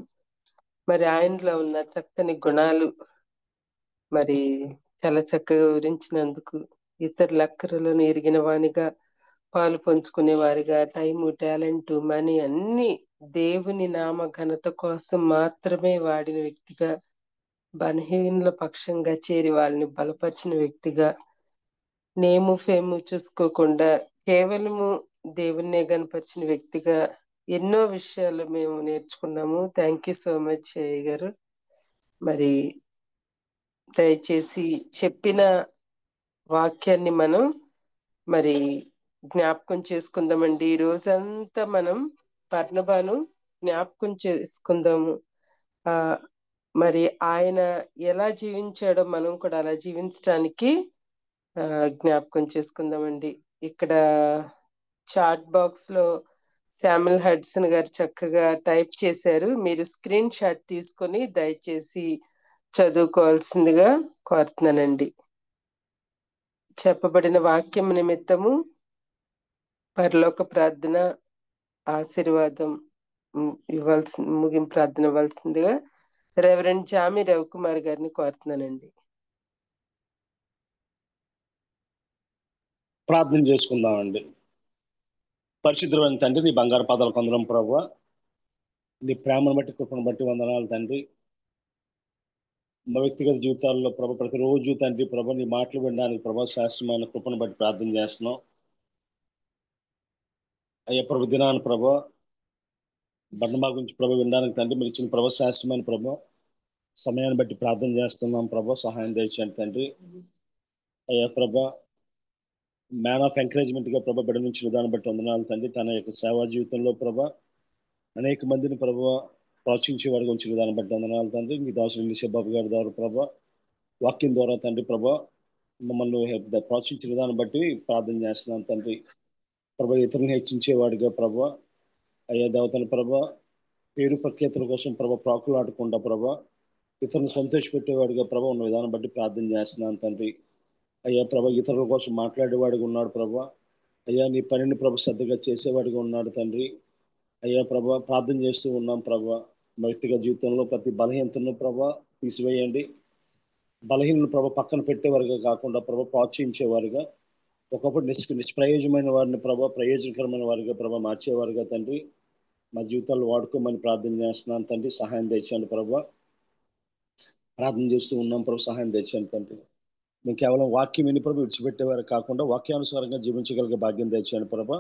మరి ఆయనలో ఉన్న చక్కని గుణాలు మరి చాలా చక్కగా వివరించినందుకు, ఇతరుల అక్కరలను ఎరిగిన వానిగా పాలు పంచుకునే వారిగా టైము, టాలెంట్, మనీ అన్ని దేవుని నామ ఘనత కోసం మాత్రమే వాడిన వ్యక్తిగా, బలహీనుల పక్షంగా చేరి వాళ్ళని బలపరిచిన వ్యక్తిగా, నేము ఫేము చూసుకోకుండా కేవలము దేవుణ్ణే గనపరిచిన వ్యక్తిగా ఎన్నో విషయాలు మేము నేర్చుకున్నాము. థ్యాంక్ యూ సో మచ్ అయ్య గారు. మరి దయచేసి చెప్పిన వాక్యాన్ని మనం మరి జ్ఞాపకం చేసుకుందామండి. ఈ రోజంతా మనం బర్నబాను జ్ఞాపకం చేసుకుందాము. మరి ఆయన ఎలా జీవించాడో మనం కూడా అలా జీవించడానికి జ్ఞాపకం చేసుకుందామండి. ఇక్కడ చాట్ బాక్స్ లో శామ్యుల్ హడ్సన్ గారు చక్కగా టైప్ చేశారు. మీరు స్క్రీన్ షాట్ తీసుకొని దయచేసి చదువుకోవాల్సిందిగా కోరుతున్నానండి. చెప్పబడిన వాక్యం నిమిత్తము పరలోక ప్రార్థన ఆశీర్వాదం ముగింపు ప్రార్థన ఇవ్వాల్సిందిగా రెవరెండ్ జామి రవికుమార్ గారిని కోరుతున్నానండి. ప్రార్థన చేసుకుందామండి. పరిశుద్ధమైన తండ్రి, నీ బంగారు పాదాల కొందరం ప్రభువా, నీ ప్రేమను బట్టి కృపను బట్టి వందనాలు తండ్రి. మా వ్యక్తిగత జీవితాల్లో ప్రభు ప్రతిరోజు తండ్రి ప్రభు నీ మాటలు వినడానికి ప్రభు శాస్త్రమైన కృపను బట్టి ప్రార్థన చేస్తున్నాం. అయ్యా ప్రభు దినాన్ని ప్రభు బర్నబా గురించి ప్రభు వినడానికి తండ్రి మీరు ఇచ్చిన ప్రభు శాస్త్రమైన ప్రభు సమయాన్ని బట్టి ప్రార్థన చేస్తున్నాం ప్రభు, సహాయం దయచేయండి తండ్రి. అయ్యా ప్రభు మ్యాన్ ఆఫ్ ఎంకరేజ్మెంట్ గా ప్రభు బిడ్డ నుంచి విధానం బట్టి వందనాలు తండ్రి. తన యొక్క సేవా జీవితంలో ప్రభు అనేక మందిని ప్రభు ప్రోత్సహించే వారి గురించి విధానం బట్టి వందనాలు తండ్రి. మీ దాసులు ఇంగ్లీష్ బాబు గారి ద్వారా ప్రభు వాక్యం ద్వారా తండ్రి ప్రభు మమ్మల్ని ప్రోత్సహించిన విధానం బట్టి ప్రార్థన చేస్తున్నాను తండ్రి. ప్రభు ఇతరులను హెచ్చించేవాడిగా ప్రభు అయ్యా దేవతల ప్రభు పేరు ప్రఖ్యాతుల కోసం ప్రభు ప్రాకులు ఆడకుండా ప్రభు ఇతరులను సంతోషపెట్టేవాడిగా ప్రభు ఉన్న విధానం బట్టి ప్రార్థన చేస్తున్నాను తండ్రి. అయ్యా ప్రభు ఇతరుల కోసం మాట్లాడేవాడిగా ఉన్నాడు ప్రభు. అయ్యా నీ పనిని ప్రభు శ్రద్ధగా చేసేవాడిగా ఉన్నాడు తండ్రి. అయ్యా ప్రభు ప్రార్థన చేస్తూ ఉన్నాం ప్రభు వ్యక్తిగత జీవితంలో ప్రతి బలహీనతను ప్రభు తీసివేయండి. బలహీనను ప్రభు పక్కన పెట్టేవారుగా కాకుండా ప్రభు ప్రోత్సహించేవారుగా, ఒకప్పుడు నిష్ప్రయోజమైన వారిని ప్రభు ప్రయోజనకరమైన వారిగా ప్రభు మార్చేవారుగా తండ్రి మా జీవితాల్లో వాడుకోమని ప్రార్థన చేస్తున్నాను తండ్రి. సహాయం తెచ్చాను ప్రభు. ప్రార్థన చేస్తూ ఉన్నాం ప్రభు, సహాయం తెచ్చాను తండ్రి. మేము కేవలం వాక్యం విని ప్రభు విడిచిపెట్టేవారు కాకుండా వాక్యానుసారంగా జీవించగలిగే భాగ్యం తెచ్చాను ప్రభు.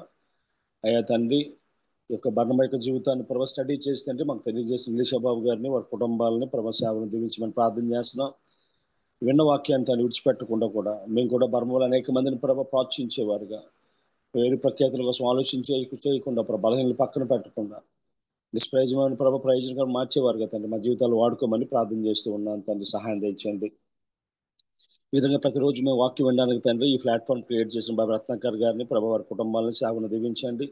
అయ్యా తండ్రి యొక్క బర్నబా యొక్క జీవితాన్ని ప్రభు స్టడీ చేస్తుంటే మాకు తెలియజేసిన ఇంగ్లీష్ బాబు గారిని వారి కుటుంబాలని ప్రభు సేవలను దీవించమని ప్రార్థన చేస్తున్నాం. విన్న వాక్యాన్ని తాను విడిచిపెట్టకుండా కూడా మేము కూడా బర్మలో అనేక మందిని ప్రభు ప్రోత్సహించేవారుగా, పేరు ప్రఖ్యాతుల కోసం చేయకుండా ప్రభు బలహీనలు పక్కన పెట్టకుండా నిష్ప్రయోజనమైన ప్రభు ప్రయోజనంగా మార్చేవారుగా తండ్రి మా జీవితాలు వాడుకోమని ప్రార్థన చేస్తూ ఉన్నాను తండ్రి. సహాయం తెచ్చండి. ఈ విధంగా ప్రతిరోజు మేము వాక్యం వినడానికి తండ్రి ఈ ప్లాట్ఫామ్ క్రియేట్ చేసిన బాబు రత్నాకర్ గారిని ప్రభు వారి కుటుంబాలను సేవను దీవించండి.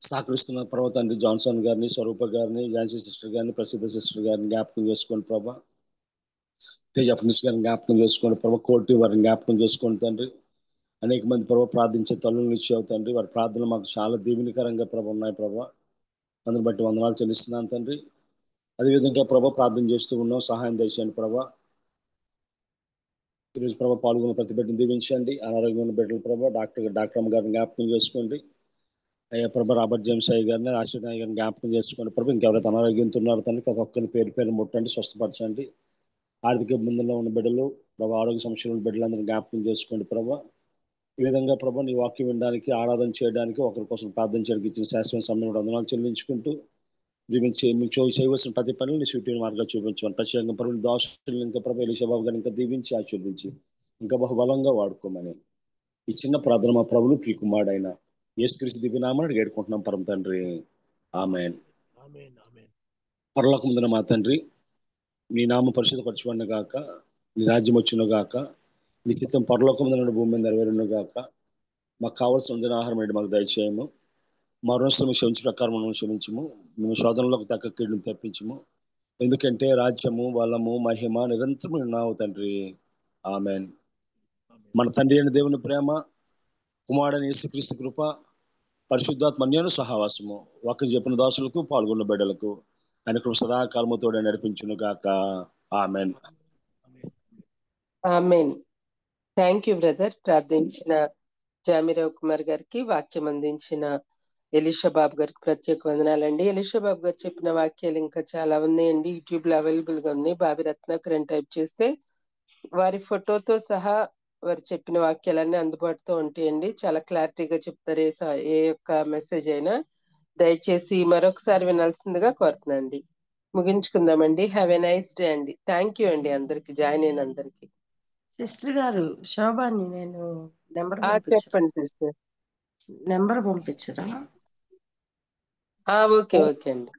సహకరిస్తున్న ప్రభు తండ్రి జాన్సన్ గారిని, స్వరూప గారిని, ఝాన్సీ సిస్టర్ గారిని, ప్రసిద్ధ సిస్టర్ గారిని జ్ఞాపకం చేసుకోండి ప్రభా. తేజ ఫినిష్ గారిని జ్ఞాపకం చేసుకోండి ప్రభా. కోటి వారిని జ్ఞాపకం చేసుకోండి తండ్రి. అనేక మంది ప్రభు ప్రార్థించే తల్లులను ఇచ్చావు తండ్రి. వారి ప్రార్థనలు మాకు చాలా దీవెనకరంగా ప్రభు ఉన్నాయి ప్రభా. అందుని బట్టి వందనాలు చెల్లిస్తున్నాను తండ్రి. అదేవిధంగా ప్రభా ప్రార్థన చేస్తూ ఉన్నాం, సహాయం దయచేయండి ప్రభా. ఈరోజు ప్రభా పాల్గొన్న ప్రతి బిడ్డను దీవించండి. అనారోగ్యం ఉన్న బిడ్డలు ప్రభా డాక్టర్ అమ్మ గారిని జ్ఞాపకం చేసుకోండి. అయ్యా ప్రభా రాబర్ట్ జేమ్స్ అయ్య గారిని, ఆశీర్వాద గారిని జ్ఞాపకం చేసుకోండి ప్రభు. ఇంకెవరైతే అనారోగ్యంతో ఉన్నారో తండ్రి ప్రతి ఒక్కరిని పేరు ముట్టండి, స్వస్థపరచండి. ఆర్థిక ఇబ్బందుల్లో ఉన్న బిడ్డలు ప్రభా, ఆరోగ్య సమస్యలు ఉన్న బిడ్డలందరినీ జ్ఞాపకం చేసుకోండి ప్రభా. ఈ విధంగా ప్రభా నీ వాక్యం వినడానికి, ఆరాధన చేయడానికి, ఒకరి కోసం ప్రార్థన చేయడానికి ఇచ్చిన శాశ్వత సమయం వందనాలు చెల్లించుకుంటూ జీవించి మీకు చేయవలసిన ప్రతి పనులు నీ సూటి మార్గాలు చూపించమని ప్రత్యేకంగా ప్రభుత్వ దాసులు ఇంకా ప్రభు ఎలీషాబాబు గారిని ఇంకా దీవించి ఆశీర్వించి ఇంకా బహుబలంగా వాడుకోమని ఈ చిన్న ప్రార్థన మా ప్రభులు ప్రియకుమారుడైన యేసుక్రీస్తు దివ్యనామమున వేడుకుంటున్నాం పరమ తండ్రి. ఆమేన్. పరలోకమందున మా తండ్రి, నీ నామం పరిశుద్ధపరచబడిన గాక, నీ రాజ్యం వచ్చును గాక, నీ చిత్తం పరలోకమందున భూమి మీద నెరవేరును గాక. మాకు కావాల్సిన ఆహారం ఏంటి మాకు దయచేయము. మా రుణస్థులను క్షమించే ప్రకారం మనం క్షమించము. మేము శోధనలోకి తగ్గ కీడును తప్పించము. ఎందుకంటే రాజ్యము, బలము, మహిమ నిరంతరం ఉన్నావు తండ్రి. ఆమేన్. మన తండ్రి అయిన దేవుని ప్రేమ, కుమారుడైన యేసుక్రీస్తు కృప, పరిశుద్ధాత్మ అన్యోన్య సహవాసము వాక్యం చెప్పిన దాసులకు పాల్గొన్న బిడ్డలకు ఆయన కృప సదాకాలముతో నడిపించును గాక. ఆమేన్. ఆమేన్. Thank you brother. ప్రార్థించిన జామిరావు కుమార్ గారికి, వాక్యం అందించిన ఎలీషా బాబు గారికి ప్రత్యేక వందనాలండి. ఎలీషా బాబు గారు చెప్పిన వాక్యాలు ఇంకా చాలా ఉన్నాయండి, యూట్యూబ్ లో అవైలబుల్ గా ఉన్నాయి. బాబి రత్నాకర్ టైప్ చేస్తే వారి ఫోటోతో సహా వారు చెప్పిన వాక్యాలన్నీ అందుబాటులో ఉంటాయండి. చాలా క్లారిటీగా చెప్తారు. ఏ యొక్క మెసేజ్ అయినా దయచేసి మరొకసారి వినాల్సిందిగా కోరుతున్నాండి. ముగించుకుందామండి. హ్యావ్ ఎ నైస్ డే అండి. థ్యాంక్ యూ అండి అందరికి, జాయిన్ అయిన అందరికి. సిస్టర్ గారు శోభాని, నేను నెంబర్ పంపించరా? చెప్పండి సిస్టర్. నెంబర్ పంపించరా? ఓకే ఓకే అండి.